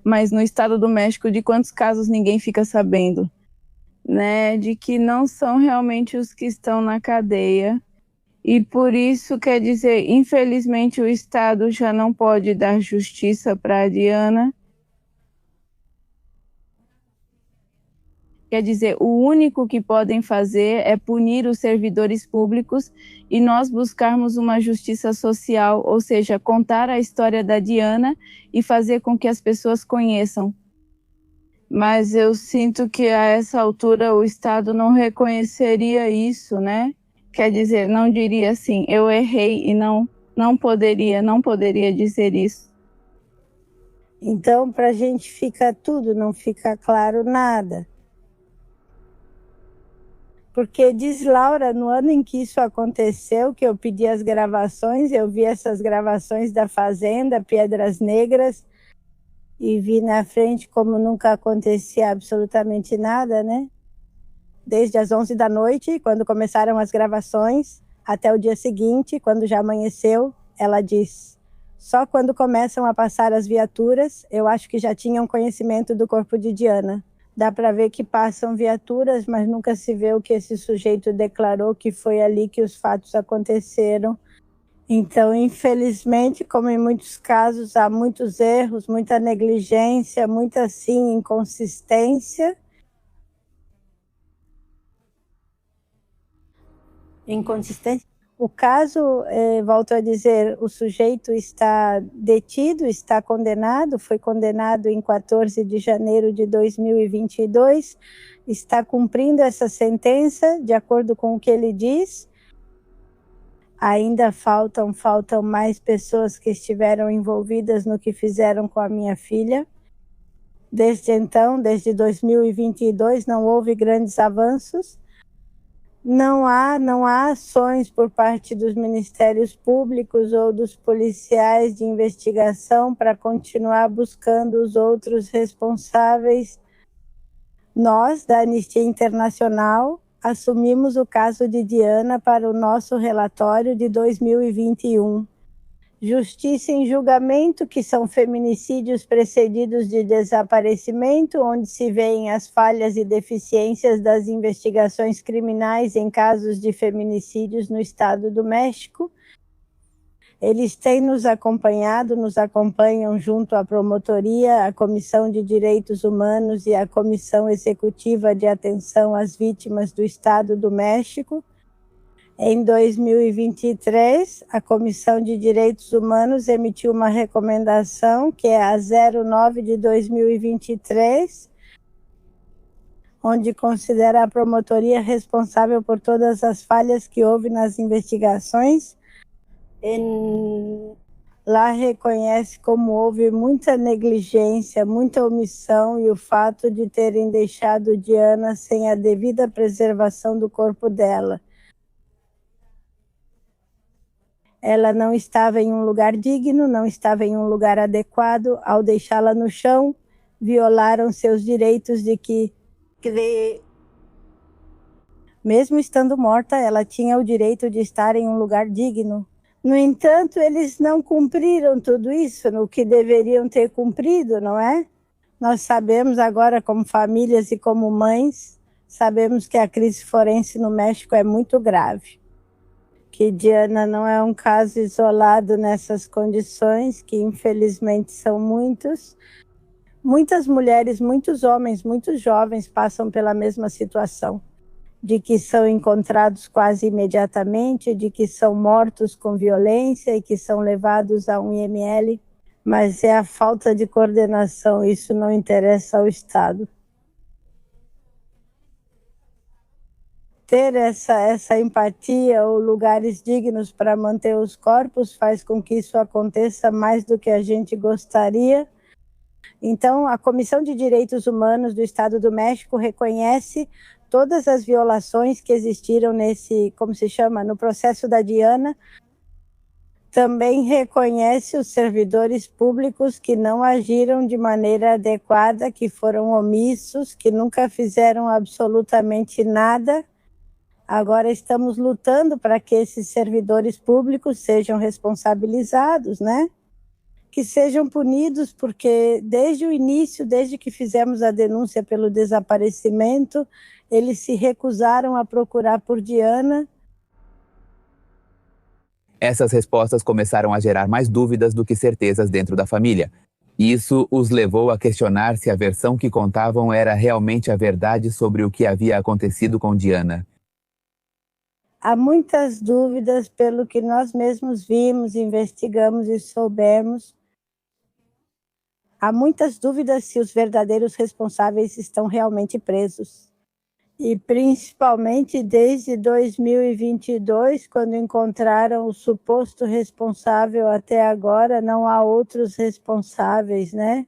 Speaker 1: Mas no estado do México, de quantos casos ninguém fica sabendo, né? De que não são realmente os que estão na cadeia. E por isso, quer dizer, infelizmente o Estado já não pode dar justiça para a Diana. Quer dizer, o único que podem fazer é punir os servidores públicos e nós buscarmos uma justiça social, ou seja, contar a história da Diana e fazer com que as pessoas conheçam. Mas eu sinto que a essa altura o Estado não reconheceria isso, né? Quer dizer, não diria assim, eu errei e não poderia dizer isso.
Speaker 2: Então, para a gente fica tudo, não fica claro nada. Porque diz Laura, no ano em que isso aconteceu, que eu pedi as gravações, eu vi essas gravações da Fazenda, Pedras Negras, e vi na frente como nunca acontecia absolutamente nada, né? Desde as 11 da noite, quando começaram as gravações, até o dia seguinte, quando já amanheceu, ela diz: só quando começam a passar as viaturas, eu acho que já tinham conhecimento do corpo de Diana. Dá para ver que passam viaturas, mas nunca se vê o que esse sujeito declarou, que foi ali que os fatos aconteceram. Então, infelizmente, como em muitos casos, há muitos erros, muita negligência, muita, sim, inconsistência. O caso, volto a dizer, o sujeito está detido, está condenado, foi condenado em 14 de janeiro de 2022, está cumprindo essa sentença, de acordo com o que ele diz. Ainda faltam mais pessoas que estiveram envolvidas no que fizeram com a minha filha. Desde então, desde 2022, não houve grandes avanços. Não há ações por parte dos ministérios públicos ou dos policiais de investigação para continuar buscando os outros responsáveis. Nós, da Anistia Internacional, assumimos o caso de Diana para o nosso relatório de 2021. Justiça em julgamento, que são feminicídios precedidos de desaparecimento, onde se veem as falhas e deficiências das investigações criminais em casos de feminicídios no Estado do México. Eles têm nos acompanham junto à Promotoria, à Comissão de Direitos Humanos e à Comissão Executiva de Atenção às Vítimas do Estado do México. Em 2023, a Comissão de Direitos Humanos emitiu uma recomendação, que é a 09 de 2023, onde considera a promotoria responsável por todas as falhas que houve nas investigações. Lá reconhece como houve muita negligência, muita omissão e o fato de terem deixado Diana sem a devida preservação do corpo dela. Ela não estava em um lugar digno, não estava em um lugar adequado. Ao deixá-la no chão, violaram seus direitos de que, mesmo estando morta, ela tinha o direito de estar em um lugar digno. No entanto, eles não cumpriram tudo isso no que deveriam ter cumprido, não é? Nós sabemos agora, como famílias e como mães, sabemos que a crise forense no México é muito grave. Que Diana não é um caso isolado nessas condições, que infelizmente são muitos. Muitas mulheres, muitos homens, muitos jovens passam pela mesma situação, de que são encontrados quase imediatamente, de que são mortos com violência e que são levados a um IML, mas é a falta de coordenação, isso não interessa ao Estado. Ter essa empatia ou lugares dignos para manter os corpos faz com que isso aconteça mais do que a gente gostaria. Então, a Comissão de Direitos Humanos do Estado do México reconhece todas as violações que existiram no processo da Diana. Também reconhece os servidores públicos que não agiram de maneira adequada, que foram omissos, que nunca fizeram absolutamente nada. Agora estamos lutando para que esses servidores públicos sejam responsabilizados, né? Que sejam punidos, porque desde o início, desde que fizemos a denúncia pelo desaparecimento, eles se recusaram a procurar por Diana.
Speaker 3: Essas respostas começaram a gerar mais dúvidas do que certezas dentro da família. Isso os levou a questionar se a versão que contavam era realmente a verdade sobre o que havia acontecido com Diana.
Speaker 2: Há muitas dúvidas pelo que nós mesmos vimos, investigamos e soubemos. Há muitas dúvidas se os verdadeiros responsáveis estão realmente presos. E principalmente desde 2022, quando encontraram o suposto responsável, até agora não há outros responsáveis, né?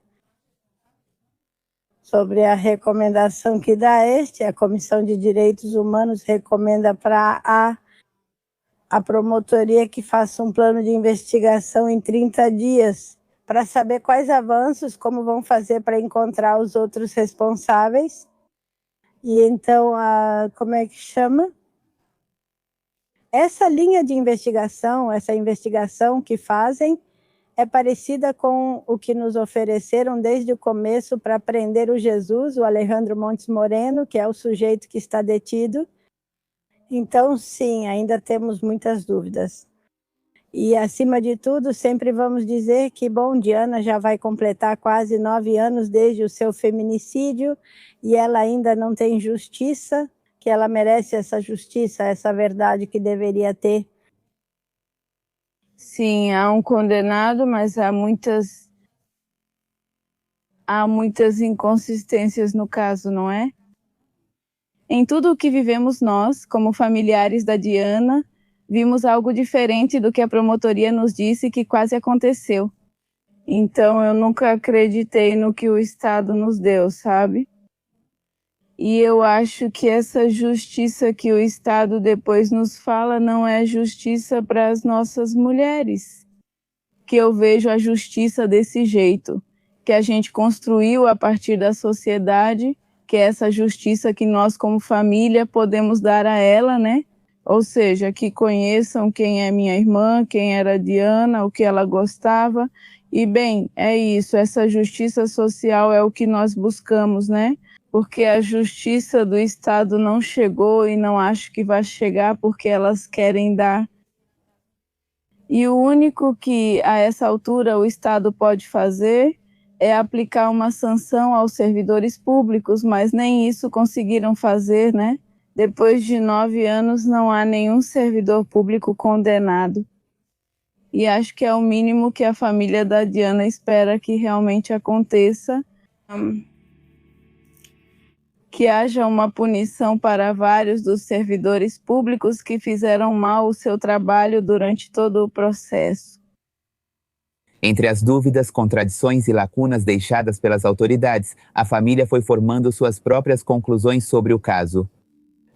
Speaker 2: Sobre a recomendação que dá a Comissão de Direitos Humanos recomenda para a promotoria que faça um plano de investigação em 30 dias para saber quais avanços, como vão fazer para encontrar os outros responsáveis. E então, como é que chama? Essa linha de investigação, essa investigação que fazem, é parecida com o que nos ofereceram desde o começo para prender o Jesus, o Alejandro Montes Moreno, que é o sujeito que está detido. Então, sim, ainda temos muitas dúvidas. E, acima de tudo, sempre vamos dizer que, Diana já vai completar quase 9 anos desde o seu feminicídio e ela ainda não tem justiça, que ela merece essa justiça, essa verdade que deveria ter.
Speaker 1: Sim, há um condenado, mas há muitas inconsistências no caso, não é? Em tudo o que vivemos nós, como familiares da Diana, vimos algo diferente do que a promotoria nos disse que quase aconteceu. Então eu nunca acreditei no que o Estado nos deu, sabe? E eu acho que essa justiça que o Estado depois nos fala não é justiça para as nossas mulheres. Que eu vejo a justiça desse jeito, que a gente construiu a partir da sociedade, que é essa justiça que nós como família podemos dar a ela, né? Ou seja, que conheçam quem é minha irmã, quem era a Diana, o que ela gostava. E bem, é isso, essa justiça social é o que nós buscamos, né? Porque a justiça do Estado não chegou e não acho que vai chegar porque elas querem dar. E o único que, a essa altura, o Estado pode fazer é aplicar uma sanção aos servidores públicos, mas nem isso conseguiram fazer, né? Depois de 9 anos, não há nenhum servidor público condenado. E acho que é o mínimo que a família da Diana espera que realmente aconteça. Que haja uma punição para vários dos servidores públicos que fizeram mal o seu trabalho durante todo o processo.
Speaker 3: Entre as dúvidas, contradições e lacunas deixadas pelas autoridades, a família foi formando suas próprias conclusões sobre o caso.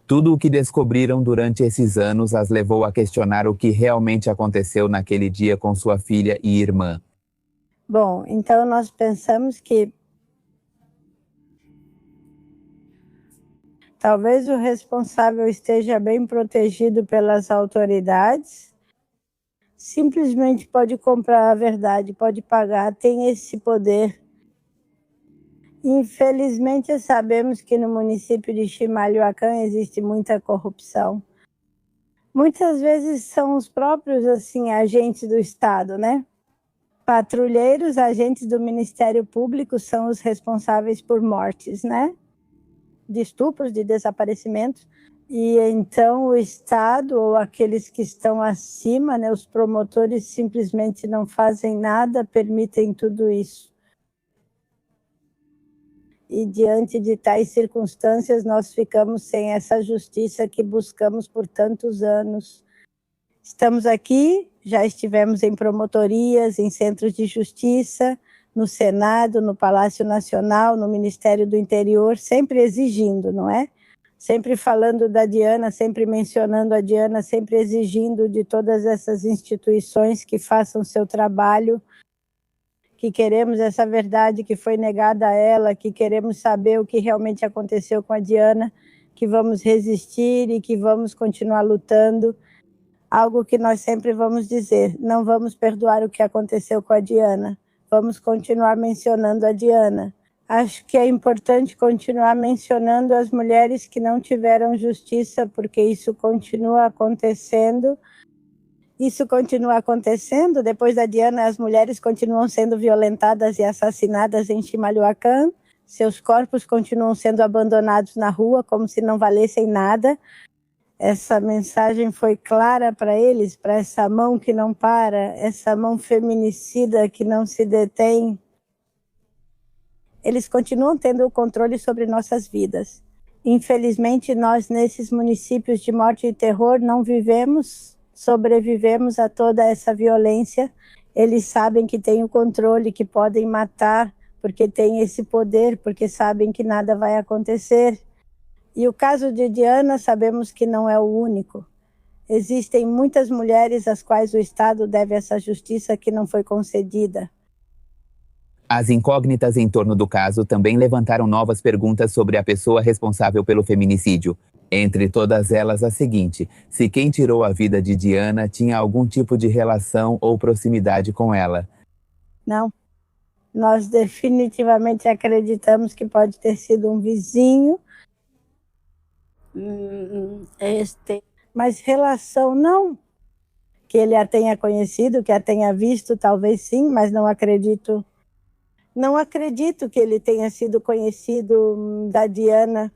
Speaker 3: Tudo o que descobriram durante esses anos as levou a questionar o que realmente aconteceu naquele dia com sua filha e irmã.
Speaker 2: Bom, então nós pensamos que talvez o responsável esteja bem protegido pelas autoridades, simplesmente pode comprar a verdade, pode pagar, tem esse poder. Infelizmente, sabemos que no município de Chimalhuacán existe muita corrupção. Muitas vezes são os próprios agentes do Estado, né? Patrulheiros, agentes do Ministério Público são os responsáveis por mortes, né? De estupros, de desaparecimentos. E então o Estado ou aqueles que estão acima, né, os promotores simplesmente não fazem nada, permitem tudo isso. E diante de tais circunstâncias, nós ficamos sem essa justiça que buscamos por tantos anos. Estamos aqui, já estivemos em promotorias, em centros de justiça, no Senado, no Palácio Nacional, no Ministério do Interior, sempre exigindo, não é? Sempre falando da Diana, sempre mencionando a Diana, sempre exigindo de todas essas instituições que façam seu trabalho, que queremos essa verdade que foi negada a ela, que queremos saber o que realmente aconteceu com a Diana, que vamos resistir e que vamos continuar lutando. Algo que nós sempre vamos dizer, não vamos perdoar o que aconteceu com a Diana, vamos continuar mencionando a Diana. Acho que é importante continuar mencionando as mulheres que não tiveram justiça, porque isso continua acontecendo. Isso continua acontecendo. Depois da Diana, as mulheres continuam sendo violentadas e assassinadas em Chimalhuacán. Seus corpos continuam sendo abandonados na rua, como se não valessem nada. Essa mensagem foi clara para eles, para essa mão que não para, essa mão feminicida que não se detém. Eles continuam tendo o controle sobre nossas vidas. Infelizmente, nós, nesses municípios de morte e terror, não sobrevivemos a toda essa violência. Eles sabem que têm o controle, que podem matar, porque têm esse poder, porque sabem que nada vai acontecer. E o caso de Diana, sabemos que não é o único. Existem muitas mulheres às quais o Estado deve essa justiça que não foi concedida.
Speaker 3: As incógnitas em torno do caso também levantaram novas perguntas sobre a pessoa responsável pelo feminicídio. Entre todas elas, a seguinte: se quem tirou a vida de Diana tinha algum tipo de relação ou proximidade com ela.
Speaker 2: Não. Nós definitivamente acreditamos que pode ter sido um vizinho. Mas relação não. Que ele a tenha conhecido, que a tenha visto, talvez sim, mas não acredito. Não acredito que ele tenha sido conhecido da Diana,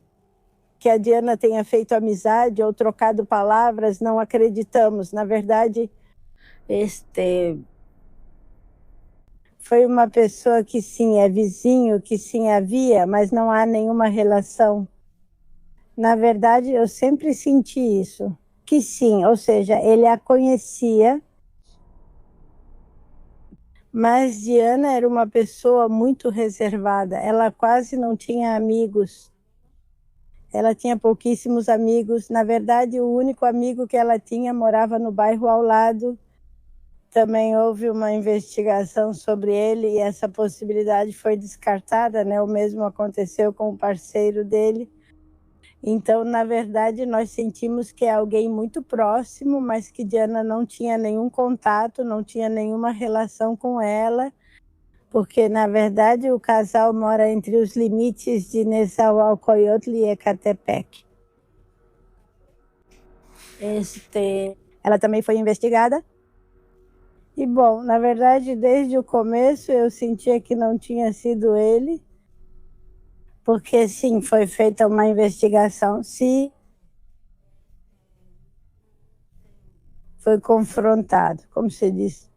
Speaker 2: que a Diana tenha feito amizade ou trocado palavras, não acreditamos. Na verdade, foi uma pessoa que sim é vizinho, que sim havia, mas não há nenhuma relação. Na verdade, eu sempre senti isso, que sim, ou seja, ele a conhecia, mas Diana era uma pessoa muito reservada, ela quase não tinha amigos. Ela tinha pouquíssimos amigos. Na verdade, o único amigo que ela tinha morava no bairro ao lado. Também houve uma investigação sobre ele e essa possibilidade foi descartada, né? O mesmo aconteceu com o parceiro dele. Então, na verdade, nós sentimos que é alguém muito próximo, mas que Diana não tinha nenhum contato, não tinha nenhuma relação com ela, porque, na verdade, o casal mora entre os limites de Nezahualcóyotl e Ecatepec. Ela também foi investigada. E, bom, na verdade, desde o começo eu sentia que não tinha sido ele, porque, sim, foi feita uma investigação, sim, foi confrontado, como se diz.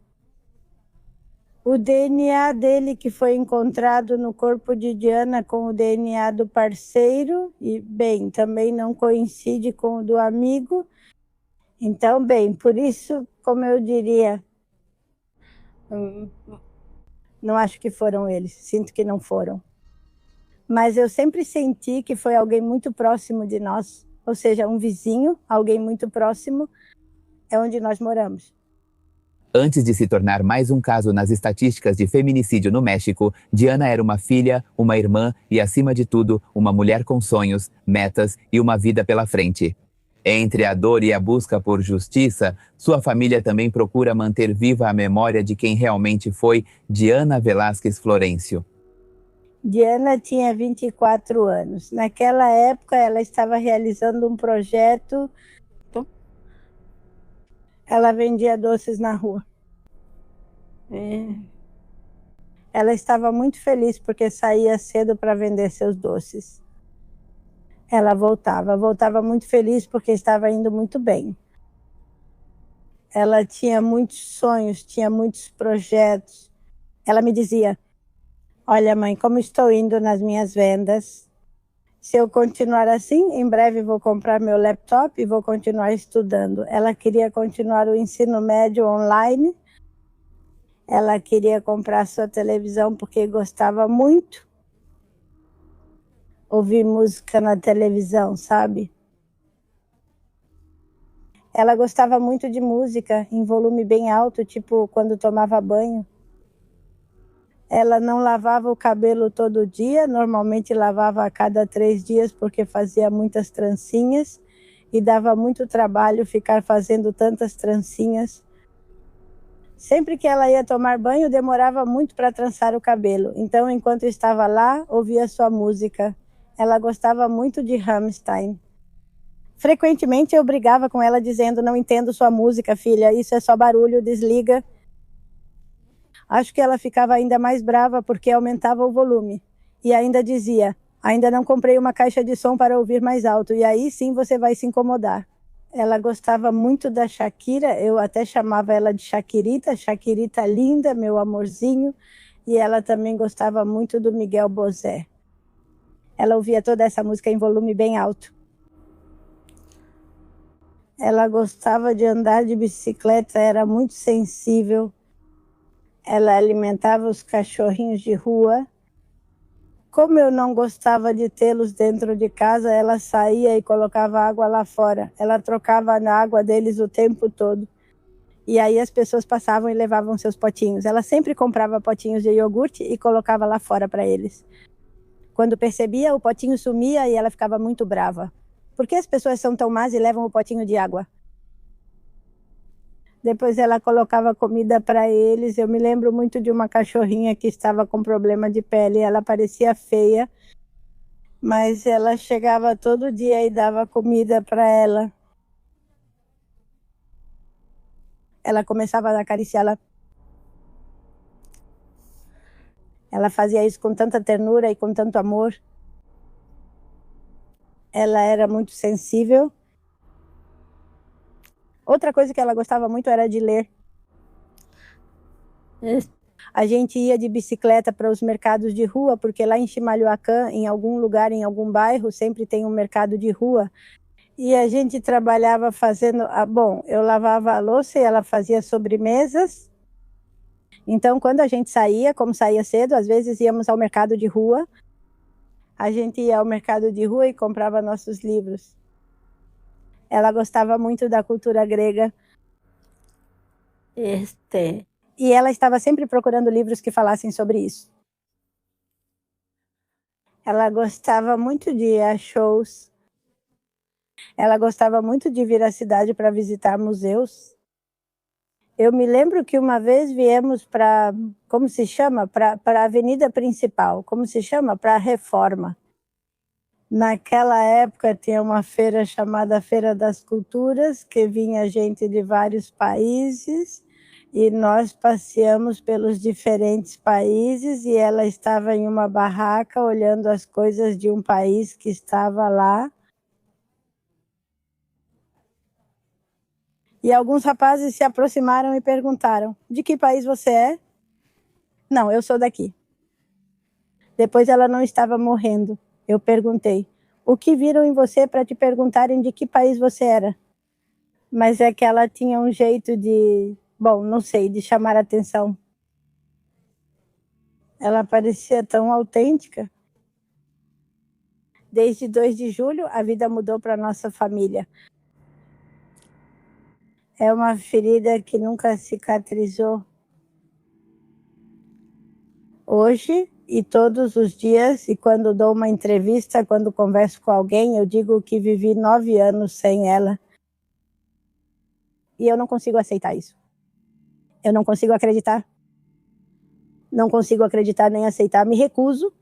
Speaker 2: O DNA dele que foi encontrado no corpo de Diana com o DNA do parceiro, e, bem, também não coincide com o do amigo. Então, bem, por isso, como eu diria, não acho que foram eles, sinto que não foram. Mas eu sempre senti que foi alguém muito próximo de nós, ou seja, um vizinho, alguém muito próximo, é onde nós moramos.
Speaker 3: Antes de se tornar mais um caso nas estatísticas de feminicídio no México, Diana era uma filha, uma irmã e, acima de tudo, uma mulher com sonhos, metas e uma vida pela frente. Entre a dor e a busca por justiça, sua família também procura manter viva a memória de quem realmente foi Diana Velázquez Florencio.
Speaker 2: Diana tinha 24 anos. Naquela época, ela estava realizando um projeto. Ela vendia doces na rua. Ela estava muito feliz porque saía cedo para vender seus doces. Ela voltava muito feliz porque estava indo muito bem. Ela tinha muitos sonhos, tinha muitos projetos. Ela me dizia: olha, mãe, como estou indo nas minhas vendas, se eu continuar assim, em breve vou comprar meu laptop e vou continuar estudando. Ela queria continuar o ensino médio online. Ela queria comprar sua televisão porque gostava muito ouvir música na televisão, sabe? Ela gostava muito de música em volume bem alto, tipo quando tomava banho. Ela não lavava o cabelo todo dia, normalmente lavava a cada 3 dias porque fazia muitas trancinhas e dava muito trabalho ficar fazendo tantas trancinhas. Sempre que ela ia tomar banho, demorava muito para trançar o cabelo. Então, enquanto estava lá, ouvia sua música. Ela gostava muito de Rammstein. Frequentemente eu brigava com ela dizendo: não entendo sua música, filha, isso é só barulho, desliga. Acho que ela ficava ainda mais brava porque aumentava o volume. E ainda dizia: ainda não comprei uma caixa de som para ouvir mais alto, e aí sim você vai se incomodar. Ela gostava muito da Shakira, eu até chamava ela de Shakirita, Shakirita linda, meu amorzinho, e ela também gostava muito do Miguel Bosé. Ela ouvia toda essa música em volume bem alto. Ela gostava de andar de bicicleta, era muito sensível. Ela alimentava os cachorrinhos de rua. Como eu não gostava de tê-los dentro de casa, ela saía e colocava água lá fora. Ela trocava a água deles o tempo todo. E aí as pessoas passavam e levavam seus potinhos. Ela sempre comprava potinhos de iogurte e colocava lá fora para eles. Quando percebia, o potinho sumia e ela ficava muito brava. Por que as pessoas são tão más e levam o potinho de água? Depois ela colocava comida para eles. Eu me lembro muito de uma cachorrinha que estava com problema de pele. Ela parecia feia, mas ela chegava todo dia e dava comida para ela. Ela começava a acariciá-la. Ela fazia isso com tanta ternura e com tanto amor. Ela era muito sensível. Outra coisa que ela gostava muito era de ler. A gente ia de bicicleta para os mercados de rua, porque lá em Chimalhuacán, em algum lugar, em algum bairro, sempre tem um mercado de rua. E a gente trabalhava fazendo... Bom, eu lavava a louça e ela fazia sobremesas. Então, quando a gente saía, como saía cedo, às vezes íamos ao mercado de rua. A gente ia ao mercado de rua e comprava nossos livros. Ela gostava muito da cultura grega. E ela estava sempre procurando livros que falassem sobre isso. Ela gostava muito de ir a shows. Ela gostava muito de vir à cidade para visitar museus. Eu me lembro que uma vez viemos para, como se chama? Para a avenida principal, como se chama? Para a Reforma. Naquela época tinha uma feira chamada Feira das Culturas, que vinha gente de vários países, e nós passeamos pelos diferentes países, e ela estava em uma barraca olhando as coisas de um país que estava lá. E alguns rapazes se aproximaram e perguntaram: de que país você é? Não, eu sou daqui. Depois ela não estava morrendo. Eu perguntei: o que viram em você para te perguntarem de que país você era? Mas é que ela tinha um jeito de, bom, não sei, de chamar a atenção. Ela parecia tão autêntica. Desde 2 de julho, a vida mudou para nossa família. É uma ferida que nunca cicatrizou. Hoje e todos os dias, e quando dou uma entrevista, quando converso com alguém, eu digo que vivi 9 anos sem ela. E eu não consigo aceitar isso. Eu não consigo acreditar. Não consigo acreditar nem aceitar. Me recuso.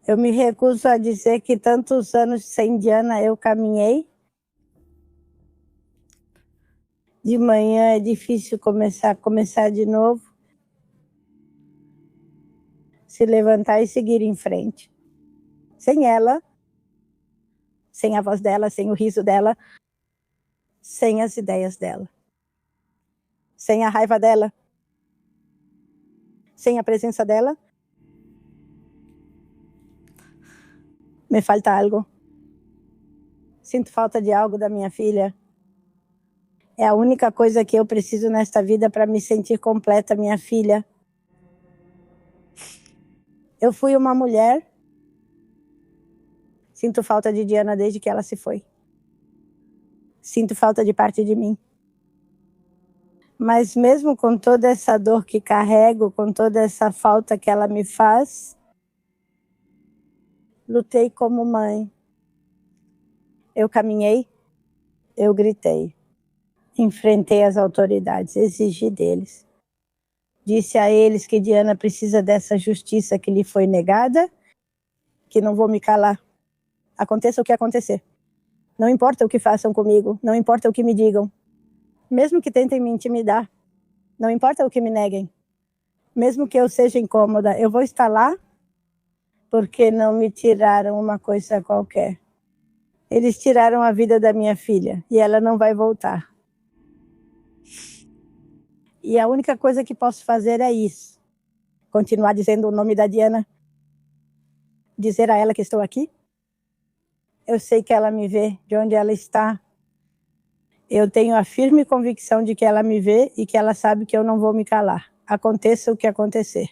Speaker 2: Eu me recuso a dizer que tantos anos sem Diana eu caminhei. De manhã é difícil começar de novo. Se levantar e seguir em frente. Sem ela, sem a voz dela, sem o riso dela, sem as ideias dela, sem a raiva dela, sem a presença dela, me falta algo. Sinto falta de algo da minha filha. É a única coisa que eu preciso nesta vida para me sentir completa, minha filha. Eu fui uma mulher. Sinto falta de Diana desde que ela se foi. Sinto falta de parte de mim. Mas mesmo com toda essa dor que carrego, com toda essa falta que ela me faz, lutei como mãe. Eu caminhei, eu gritei. Enfrentei as autoridades, exigi deles. Disse a eles que Diana precisa dessa justiça que lhe foi negada, que não vou me calar. Aconteça o que acontecer. Não importa o que façam comigo, não importa o que me digam. Mesmo que tentem me intimidar, não importa o que me neguem. Mesmo que eu seja incômoda, eu vou estar lá porque não me tiraram uma coisa qualquer. Eles tiraram a vida da minha filha e ela não vai voltar. E a única coisa que posso fazer é isso. Continuar dizendo o nome da Diana. Dizer a ela que estou aqui. Eu sei que ela me vê de onde ela está. Eu tenho a firme convicção de que ela me vê e que ela sabe que eu não vou me calar. Aconteça o que acontecer.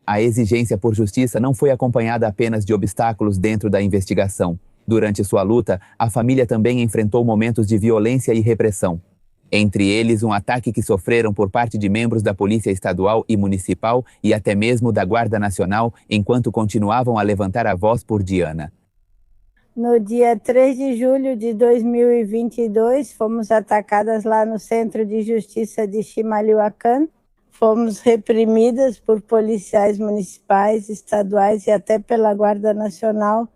Speaker 3: A exigência por justiça não foi acompanhada apenas de obstáculos dentro da investigação. Durante sua luta, a família também enfrentou momentos de violência e repressão. Entre eles, um ataque que sofreram por parte de membros da Polícia Estadual e Municipal e até mesmo da Guarda Nacional, enquanto continuavam a levantar a voz por Diana.
Speaker 2: No dia 3 de julho de 2022, fomos atacadas lá no Centro de Justiça de Chimalhuacán. Fomos reprimidas por policiais municipais, estaduais e até pela Guarda Nacional.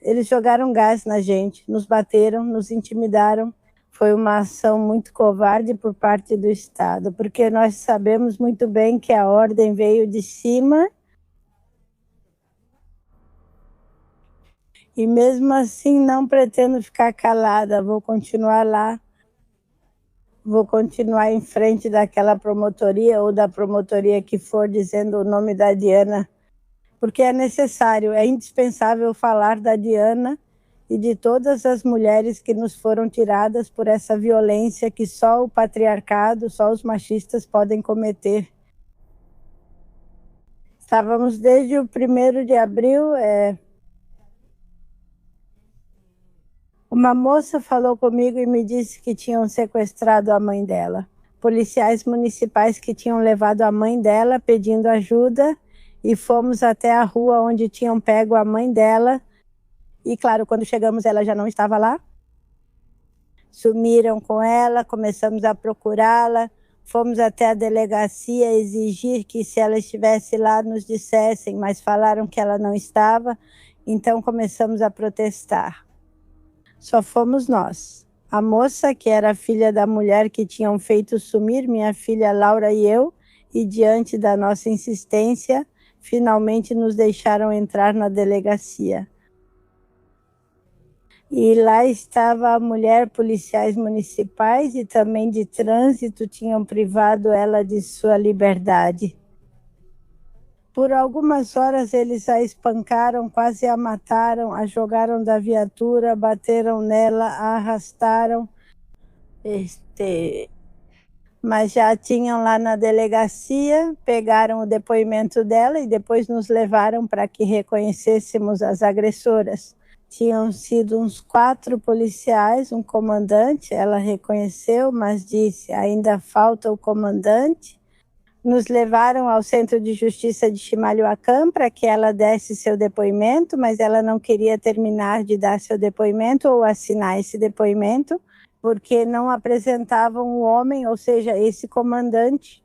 Speaker 2: Eles jogaram gás na gente, nos bateram, nos intimidaram. Foi uma ação muito covarde por parte do Estado, porque nós sabemos muito bem que a ordem veio de cima. E mesmo assim não pretendo ficar calada, vou continuar lá. Vou continuar em frente daquela promotoria ou da promotoria que for, dizendo o nome da Diana porque é necessário, é indispensável falar da Diana e de todas as mulheres que nos foram tiradas por essa violência que só o patriarcado, só os machistas podem cometer. Estávamos desde o 1º de abril. Uma moça falou comigo e me disse que tinham sequestrado a mãe dela. Policiais municipais que tinham levado a mãe dela pedindo ajuda, e fomos até a rua onde tinham pego a mãe dela. E claro, quando chegamos ela já não estava lá. Sumiram com ela, começamos a procurá-la. Fomos até a delegacia exigir que, se ela estivesse lá, nos dissessem, mas falaram que ela não estava. Então começamos a protestar. Só fomos nós. A moça, que era filha da mulher que tinham feito sumir minha filha Laura e eu, e diante da nossa insistência, finalmente nos deixaram entrar na delegacia. E lá estava a mulher, policiais municipais e também de trânsito tinham privado ela de sua liberdade. Por algumas horas eles a espancaram, quase a mataram, a jogaram da viatura, bateram nela, a arrastaram. Mas já tinham lá na delegacia, pegaram o depoimento dela e depois nos levaram para que reconhecêssemos as agressoras. Tinham sido uns 4 policiais, um comandante, ela reconheceu, mas disse, ainda falta o comandante. Nos levaram ao Centro de Justiça de Chimalhuacán para que ela desse seu depoimento, mas ela não queria terminar de dar seu depoimento ou assinar esse depoimento, porque não apresentavam o homem, ou seja, esse comandante.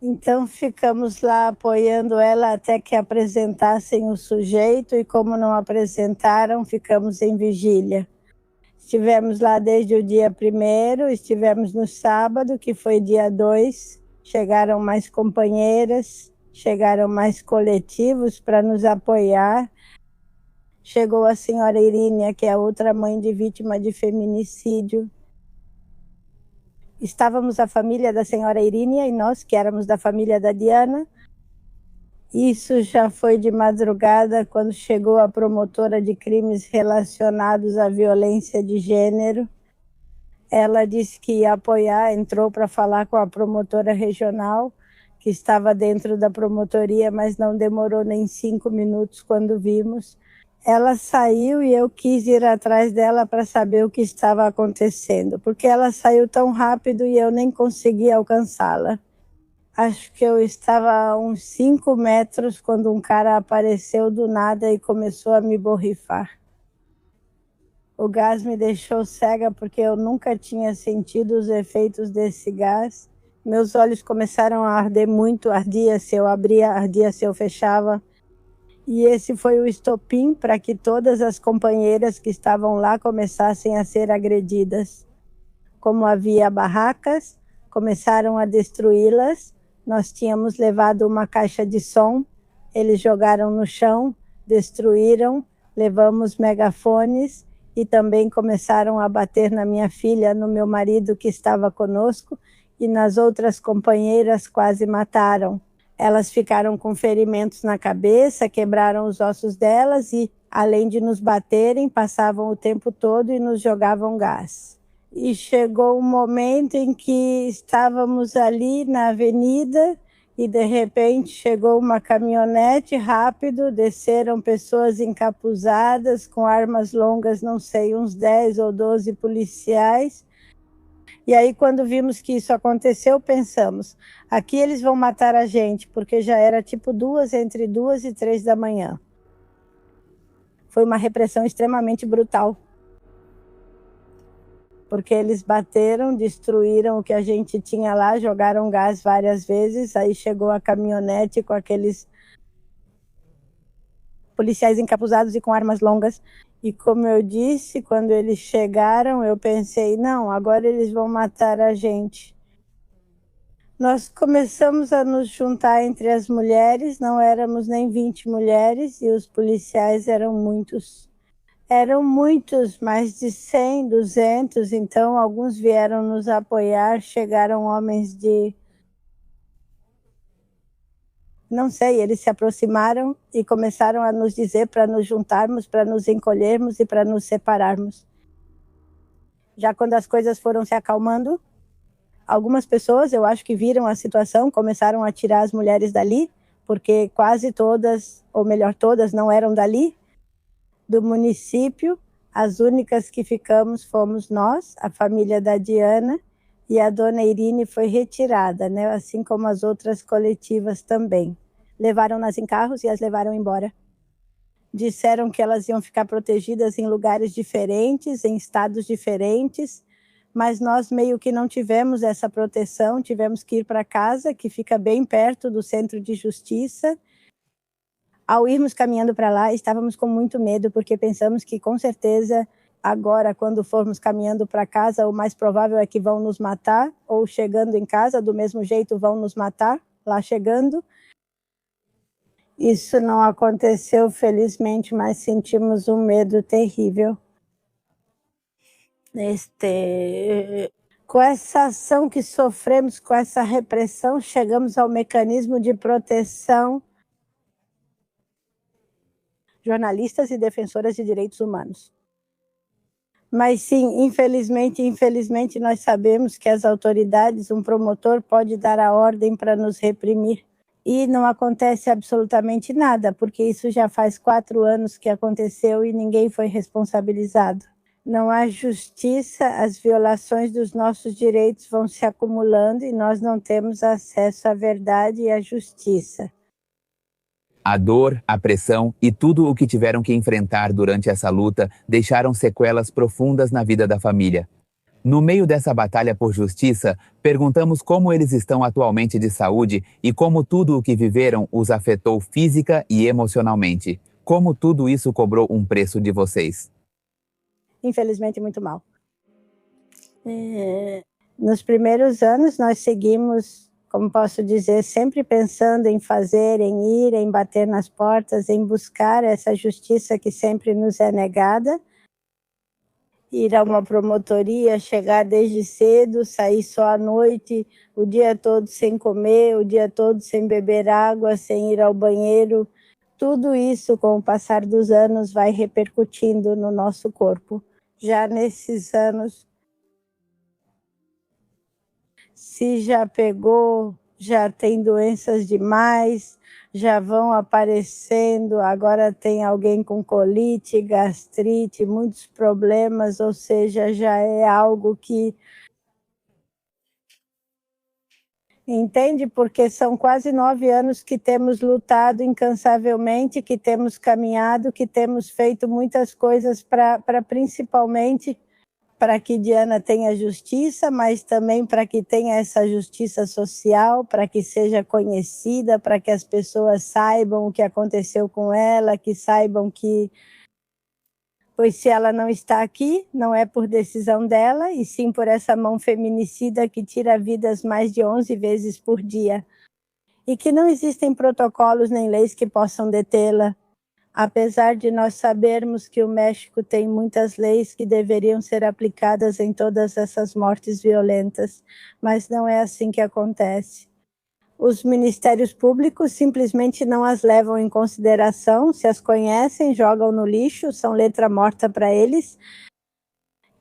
Speaker 2: Então ficamos lá apoiando ela até que apresentassem o sujeito, e como não apresentaram, ficamos em vigília. Estivemos lá desde o dia 1º, estivemos no sábado, que foi dia 2, chegaram mais companheiras, chegaram mais coletivos para nos apoiar. Chegou a senhora Irínia, que é a outra mãe de vítima de feminicídio. Estávamos a família da senhora Irínia e nós, que éramos da família da Diana. Isso já foi de madrugada, quando chegou a promotora de crimes relacionados à violência de gênero. Ela disse que ia apoiar, entrou para falar com a promotora regional, que estava dentro da promotoria, mas não demorou nem 5 minutos quando vimos. Ela saiu e eu quis ir atrás dela para saber o que estava acontecendo, porque ela saiu tão rápido e eu nem consegui alcançá-la. Acho que eu estava a uns 5 metros quando um cara apareceu do nada e começou a me borrifar. O gás me deixou cega porque eu nunca tinha sentido os efeitos desse gás. Meus olhos começaram a arder muito, ardia se eu abria, ardia se eu fechava. E esse foi o estopim para que todas as companheiras que estavam lá começassem a ser agredidas. Como havia barracas, começaram a destruí-las. Nós tínhamos levado uma caixa de som, eles jogaram no chão, destruíram, levamos megafones e também começaram a bater na minha filha, no meu marido que estava conosco, e nas outras companheiras quase mataram. Elas ficaram com ferimentos na cabeça, quebraram os ossos delas e, além de nos baterem, passavam o tempo todo e nos jogavam gás. E chegou um momento em que estávamos ali na avenida e, de repente, chegou uma caminhonete rápido, desceram pessoas encapuzadas com armas longas, não sei, uns 10 ou 12 policiais. E aí, quando vimos que isso aconteceu, pensamos, aqui eles vão matar a gente, porque já era tipo entre 2 e 3 da manhã. Foi uma repressão extremamente brutal. Porque eles bateram, destruíram o que a gente tinha lá, jogaram gás várias vezes, aí chegou a caminhonete com aqueles policiais encapuzados e com armas longas. E como eu disse, quando eles chegaram, eu pensei, não, agora eles vão matar a gente. Nós começamos a nos juntar entre as mulheres, não éramos nem 20 mulheres, e os policiais eram muitos. Eram muitos, mais de 100, 200, então alguns vieram nos apoiar, chegaram homens de Não sei, eles se aproximaram e começaram a nos dizer para nos juntarmos, para nos encolhermos e para nos separarmos. Já quando as coisas foram se acalmando, algumas pessoas, eu acho que viram a situação, começaram a tirar as mulheres dali, porque quase todas, ou melhor, todas não eram dali, do município. As únicas que ficamos fomos nós, a família da Diana, e a dona Irine foi retirada, né? Assim como as outras coletivas também. Levaram-nas em carros e as levaram embora. Disseram que elas iam ficar protegidas em lugares diferentes, em estados diferentes, mas nós meio que não tivemos essa proteção, tivemos que ir para casa, que fica bem perto do centro de justiça. Ao irmos caminhando para lá, estávamos com muito medo, porque pensamos que com certeza agora, quando formos caminhando para casa, o mais provável é que vão nos matar, ou chegando em casa, do mesmo jeito vão nos matar, lá chegando. Isso não aconteceu, felizmente, mas sentimos um medo terrível. Com essa ação que sofremos, com essa repressão, chegamos ao mecanismo de proteção jornalistas e defensoras de direitos humanos. Mas sim, infelizmente nós sabemos que as autoridades, um promotor pode dar a ordem para nos reprimir e não acontece absolutamente nada, porque isso já faz 4 anos que aconteceu e ninguém foi responsabilizado. Não há justiça, as violações dos nossos direitos vão se acumulando e nós não temos acesso à verdade e à justiça.
Speaker 3: A dor, a pressão e tudo o que tiveram que enfrentar durante essa luta deixaram sequelas profundas na vida da família. No meio dessa batalha por justiça, perguntamos como eles estão atualmente de saúde e como tudo o que viveram os afetou física e emocionalmente. Como tudo isso cobrou um preço de vocês?
Speaker 2: Infelizmente, muito mal. Nos primeiros anos, nós seguimos, como posso dizer, sempre pensando em fazer, em ir, em bater nas portas, em buscar essa justiça que sempre nos é negada. Ir a uma promotoria, chegar desde cedo, sair só à noite, o dia todo sem comer, o dia todo sem beber água, sem ir ao banheiro. Tudo isso, com o passar dos anos, vai repercutindo no nosso corpo. Já nesses anos, se já pegou, já tem doenças demais, já vão aparecendo, agora tem alguém com colite, gastrite, muitos problemas, ou seja, já é algo que... Entende? Porque são quase 9 anos que temos lutado incansavelmente, que temos caminhado, que temos feito muitas coisas para principalmente para que Diana tenha justiça, mas também para que tenha essa justiça social, para que seja conhecida, para que as pessoas saibam o que aconteceu com ela, que saibam que, pois se ela não está aqui, não é por decisão dela, e sim por essa mão feminicida que tira vidas mais de 11 vezes por dia. E que não existem protocolos nem leis que possam detê-la. Apesar de nós sabermos que o México tem muitas leis que deveriam ser aplicadas em todas essas mortes violentas, mas não é assim que acontece. Os ministérios públicos simplesmente não as levam em consideração, se as conhecem, jogam no lixo, são letra morta para eles.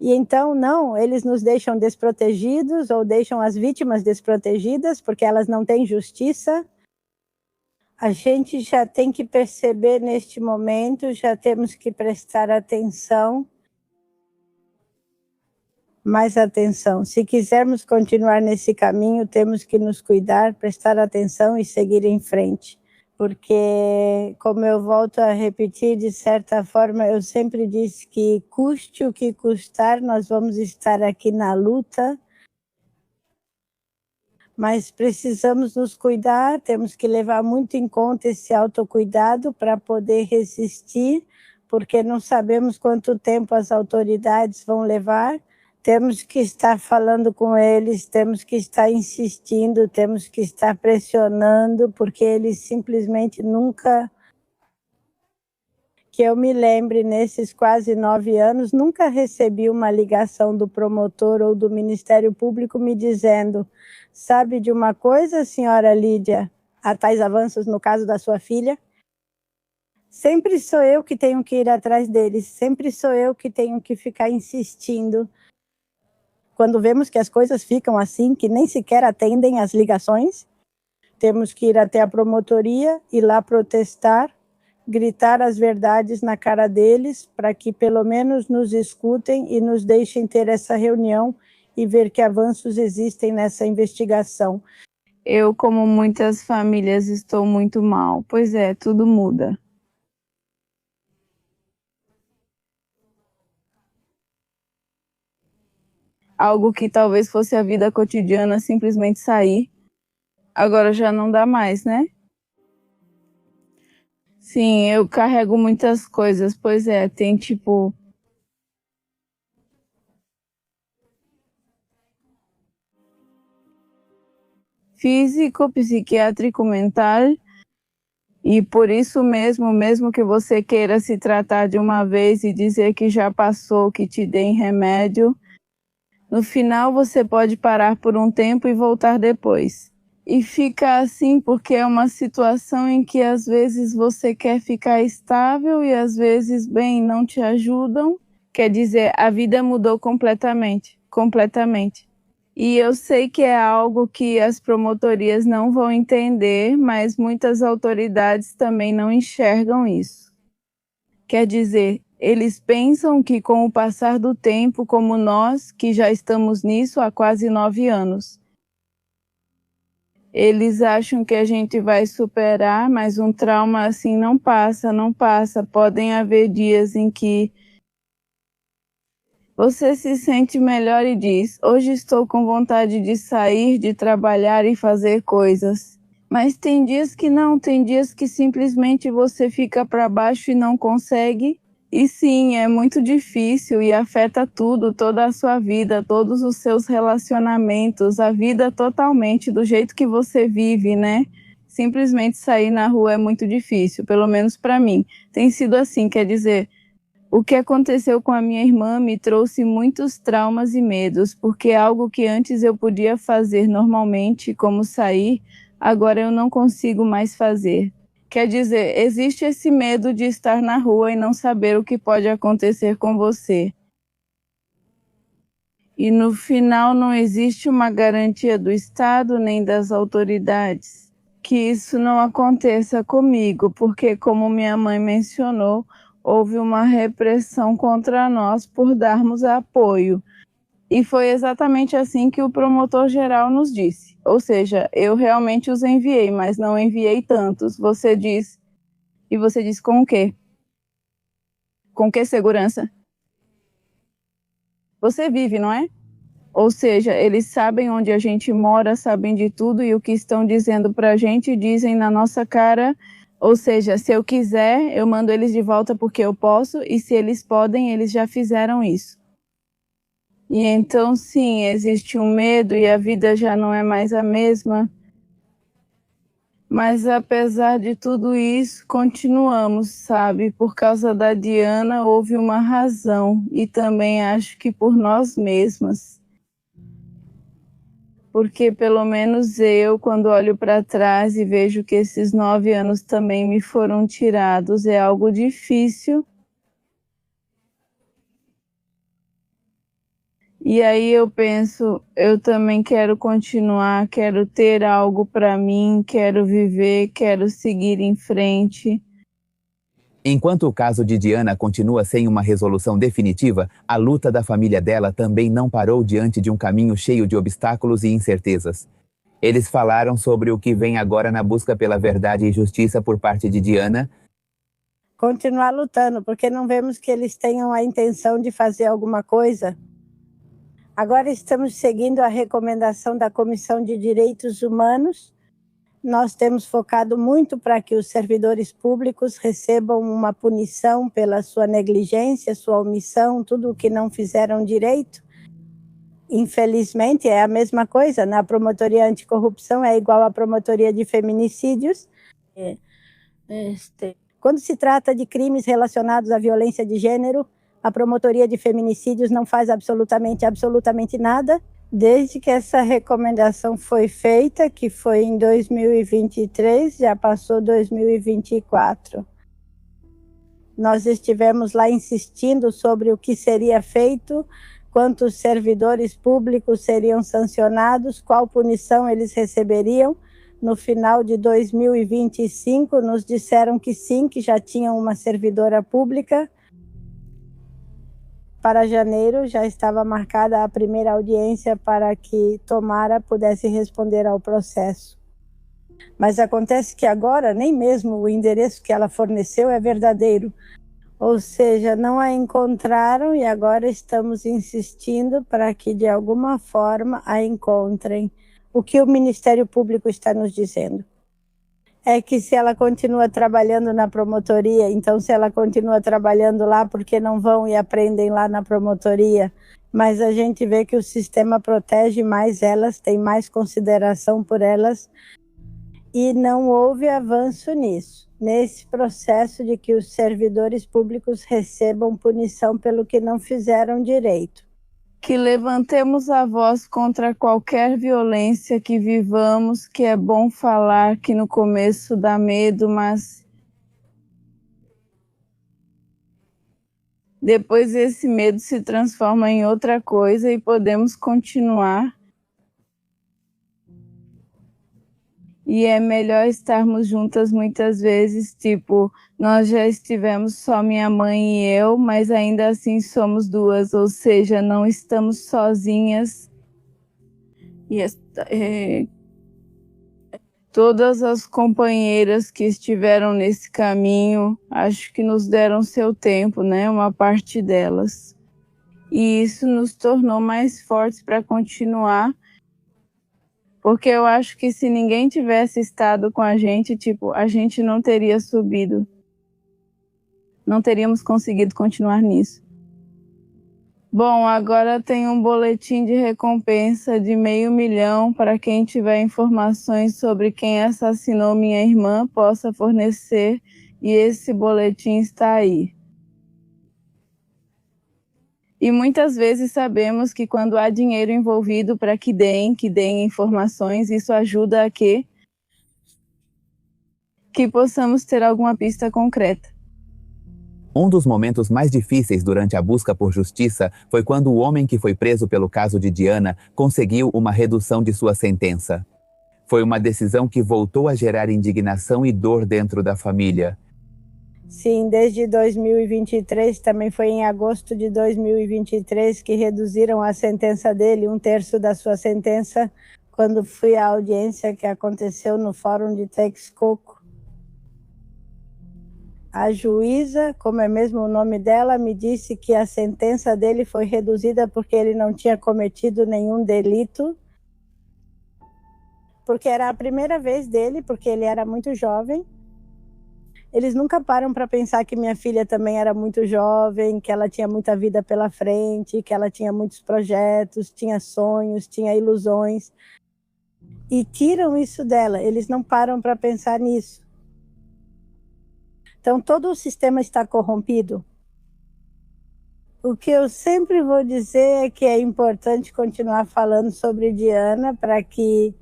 Speaker 2: E então, não, eles nos deixam desprotegidos ou deixam as vítimas desprotegidas porque elas não têm justiça. A gente já tem que perceber neste momento, já temos que prestar atenção, mais atenção. Se quisermos continuar nesse caminho, temos que nos cuidar, prestar atenção e seguir em frente. Porque, como eu volto a repetir, de certa forma, eu sempre disse que custe o que custar, nós vamos estar aqui na luta, mas precisamos nos cuidar, temos que levar muito em conta esse autocuidado para poder resistir, porque não sabemos quanto tempo as autoridades vão levar. Temos que estar falando com eles, temos que estar insistindo, temos que estar pressionando, porque eles simplesmente nunca, que eu me lembre, nesses quase 9 anos, nunca recebi uma ligação do promotor ou do Ministério Público me dizendo: sabe de uma coisa, senhora Lídia? a tais avanços no caso da sua filha. Sempre sou eu que tenho que ir atrás deles, sempre sou eu que tenho que ficar insistindo. Quando vemos que as coisas ficam assim, que nem sequer atendem as ligações, temos que ir até a promotoria, ir lá protestar, gritar as verdades na cara deles, para que pelo menos nos escutem e nos deixem ter essa reunião e ver que avanços existem nessa investigação.
Speaker 1: Eu, como muitas famílias, estou muito mal. Pois é, tudo muda. Algo que talvez fosse a vida cotidiana, simplesmente sair, agora já não dá mais, né? Sim, eu carrego muitas coisas. Pois é, tem tipo... físico, psiquiátrico, mental, e por isso mesmo que você queira se tratar de uma vez e dizer que já passou, que te deem remédio, no final você pode parar por um tempo e voltar depois. E fica assim porque é uma situação em que às vezes você quer ficar estável e às vezes, bem, não te ajudam. Quer dizer, a vida mudou completamente. E eu sei que é algo que as promotorias não vão entender, mas muitas autoridades também não enxergam isso. Quer dizer, eles pensam que com o passar do tempo, como nós, que já estamos nisso há quase 9 anos, eles acham que a gente vai superar, mas um trauma assim não passa. Podem haver dias em que você se sente melhor e diz: hoje estou com vontade de sair, de trabalhar e fazer coisas. Mas tem dias que não, tem dias que simplesmente você fica para baixo e não consegue. E sim, é muito difícil e afeta tudo, toda a sua vida, todos os seus relacionamentos, a vida totalmente do jeito que você vive, né? Simplesmente sair na rua é muito difícil, pelo menos para mim. Tem sido assim, quer dizer, o que aconteceu com a minha irmã me trouxe muitos traumas e medos, porque algo que antes eu podia fazer normalmente, como sair, agora eu não consigo mais fazer. Quer dizer, existe esse medo de estar na rua e não saber o que pode acontecer com você. E no final não existe uma garantia do Estado nem das autoridades que isso não aconteça comigo, porque, como minha mãe mencionou, houve uma repressão contra nós por darmos apoio. E foi exatamente assim que o promotor-geral nos disse. Ou seja, eu realmente os enviei, mas não enviei tantos. Você diz. E você diz com o quê? Com que segurança? Você vive, não é? Ou seja, eles sabem onde a gente mora, sabem de tudo e o que estão dizendo pra gente, dizem na nossa cara. Ou seja, se eu quiser, eu mando eles de volta porque eu posso, e se eles podem, eles já fizeram isso. E então, sim, existe um medo e a vida já não é mais a mesma. Mas apesar de tudo isso, continuamos, sabe? Por causa da Diana, houve uma razão. E também acho que por nós mesmas. Porque pelo menos eu, quando olho para trás e vejo que esses 9 anos também me foram tirados, é algo difícil. E aí eu penso, eu também quero continuar, quero ter algo para mim, quero viver, quero seguir em frente.
Speaker 3: Enquanto o caso de Diana continua sem uma resolução definitiva, a luta da família dela também não parou diante de um caminho cheio de obstáculos e incertezas. Eles falaram sobre o que vem agora na busca pela verdade e justiça por parte de Diana.
Speaker 2: Continuar lutando, porque não vemos que eles tenham a intenção de fazer alguma coisa. Agora estamos seguindo a recomendação da Comissão de Direitos Humanos. Nós temos focado muito para que os servidores públicos recebam uma punição pela sua negligência, sua omissão, tudo o que não fizeram direito. Infelizmente, é a mesma coisa. Na promotoria anticorrupção é igual à promotoria de feminicídios. Quando se trata de crimes relacionados à violência de gênero, a promotoria de feminicídios não faz absolutamente nada. Desde que essa recomendação foi feita, que foi em 2023, já passou 2024. Nós estivemos lá insistindo sobre o que seria feito, quantos servidores públicos seriam sancionados, qual punição eles receberiam. No final de 2025, nos disseram que sim, que já tinham uma servidora pública. Para janeiro já estava marcada a primeira audiência para que Tomara pudesse responder ao processo. Mas acontece que agora nem mesmo o endereço que ela forneceu é verdadeiro. Ou seja, não a encontraram e agora estamos insistindo para que de alguma forma a encontrem. O que o Ministério Público está nos dizendo é que se ela continua trabalhando na promotoria, então se ela continua trabalhando lá, porque não vão e aprendem lá na promotoria? Mas a gente vê que o sistema protege mais elas, tem mais consideração por elas e não houve avanço nisso, nesse processo de que os servidores públicos recebam punição pelo que não fizeram direito.
Speaker 1: Que levantemos a voz contra qualquer violência que vivamos, que é bom falar que no começo dá medo, mas depois esse medo se transforma em outra coisa e podemos continuar. E é melhor estarmos juntas muitas vezes, tipo, nós já estivemos só minha mãe e eu, mas ainda assim somos duas, ou seja, não estamos sozinhas. E todas as companheiras que estiveram nesse caminho, acho que nos deram seu tempo, né? Uma parte delas. E isso nos tornou mais fortes para continuar. Porque eu acho que se ninguém tivesse estado com a gente, tipo, a gente não teria subido. Não teríamos conseguido continuar nisso. Bom, agora tem um boletim de recompensa de R$500 mil para quem tiver informações sobre quem assassinou minha irmã possa fornecer, e esse boletim está aí. E muitas vezes sabemos que quando há dinheiro envolvido para que deem informações, isso ajuda a que possamos ter alguma pista concreta.
Speaker 3: Um dos momentos mais difíceis durante a busca por justiça foi quando o homem que foi preso pelo caso de Diana conseguiu uma redução de sua sentença. Foi uma decisão que voltou a gerar indignação e dor dentro da família.
Speaker 2: Sim, desde 2023, também foi em agosto de 2023 que reduziram a sentença dele, 1/3 da sua sentença, quando fui à audiência que aconteceu no Fórum de Texcoco. A juíza, como é mesmo o nome dela, me disse que a sentença dele foi reduzida porque ele não tinha cometido nenhum delito, porque era a primeira vez dele, porque ele era muito jovem. Eles nunca param para pensar que minha filha também era muito jovem, que ela tinha muita vida pela frente, que ela tinha muitos projetos, tinha sonhos, tinha ilusões. E tiram isso dela, eles não param para pensar nisso. Então, todo o sistema está corrompido. O que eu sempre vou dizer é que é importante continuar falando sobre Diana para que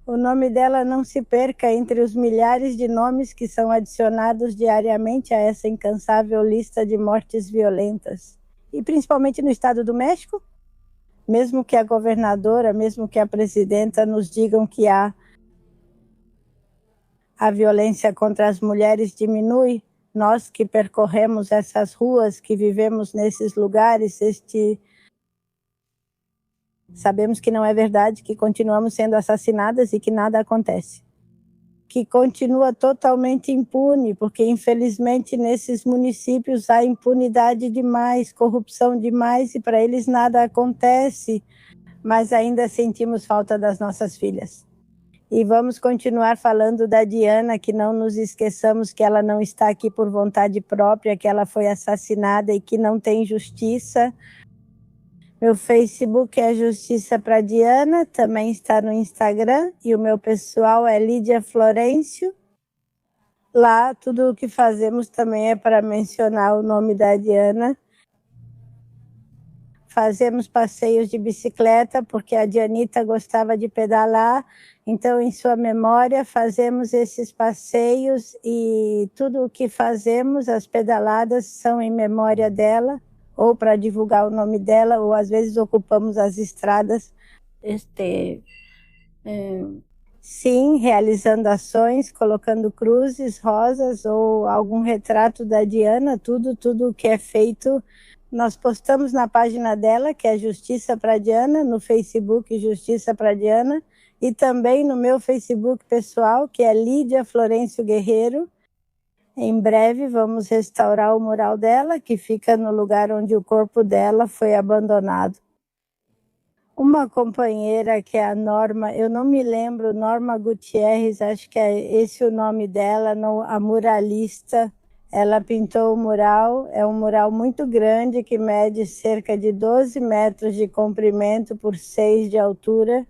Speaker 2: o nome dela não se perca entre os milhares de nomes que são adicionados diariamente a essa incansável lista de mortes violentas. E principalmente no estado do México, mesmo que a governadora, mesmo que a presidenta nos digam que a violência contra as mulheres diminui, nós que percorremos essas ruas, que vivemos nesses lugares, sabemos que não é verdade, que continuamos sendo assassinadas e que nada acontece. Que continua totalmente impune, porque infelizmente nesses municípios há impunidade demais, corrupção demais e para eles nada acontece, mas ainda sentimos falta das nossas filhas. E vamos continuar falando da Diana, que não nos esqueçamos que ela não está aqui por vontade própria, que ela foi assassinada e que não tem justiça. Meu Facebook é Justiça para Diana, também está no Instagram, e o meu pessoal é Lídia Florencio. Lá, tudo o que fazemos também é para mencionar o nome da Diana. Fazemos passeios de bicicleta, porque a Dianita gostava de pedalar, então, em sua memória, fazemos esses passeios e tudo o que fazemos, as pedaladas, são em memória dela, ou para divulgar o nome dela, ou às vezes ocupamos as estradas, sim, realizando ações, colocando cruzes, rosas ou algum retrato da Diana, tudo o que é feito. Nós postamos na página dela, que é Justiça para Diana, no Facebook Justiça para Diana, e também no meu Facebook pessoal, que é Lídia Florencio Guerreiro. Em breve vamos restaurar o mural dela, que fica no lugar onde o corpo dela foi abandonado. Uma companheira, que é a Norma, eu não me lembro, Norma Gutierrez, acho que é esse o nome dela, a muralista. Ela pintou o mural, é um mural muito grande que mede cerca de 12 metros de comprimento por 6 de altura.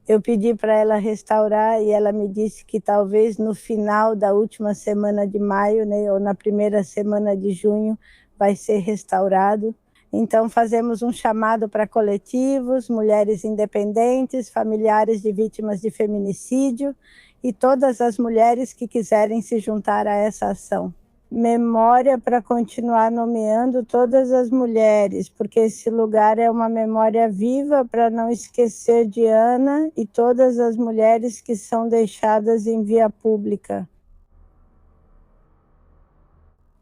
Speaker 2: Eu pedi para ela restaurar e ela me disse que talvez no final da última semana de maio, né, ou na primeira semana de junho, vai ser restaurado. Então fazemos um chamado para coletivos, mulheres independentes, familiares de vítimas de feminicídio e todas as mulheres que quiserem se juntar a essa ação. Memória para continuar nomeando todas as mulheres, porque esse lugar é uma memória viva para não esquecer Diana e todas as mulheres que são deixadas em via pública.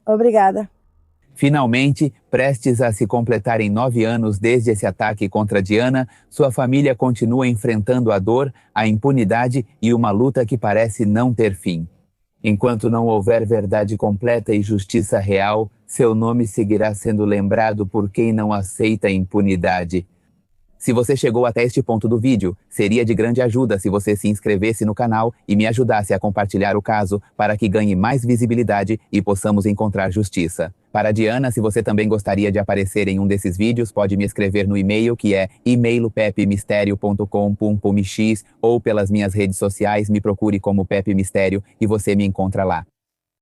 Speaker 2: Obrigada.
Speaker 3: Finalmente, prestes a se completarem 9 anos desde esse ataque contra Diana, sua família continua enfrentando a dor, a impunidade e uma luta que parece não ter fim. Enquanto não houver verdade completa e justiça real, seu nome seguirá sendo lembrado por quem não aceita a impunidade. Se você chegou até este ponto do vídeo, seria de grande ajuda se você se inscrevesse no canal e me ajudasse a compartilhar o caso para que ganhe mais visibilidade e possamos encontrar justiça. Para Diana, se você também gostaria de aparecer em um desses vídeos, pode me escrever no e-mail que é emailopepmistério.com.mx ou pelas minhas redes sociais, me procure como Pepe Mistério e você me encontra lá.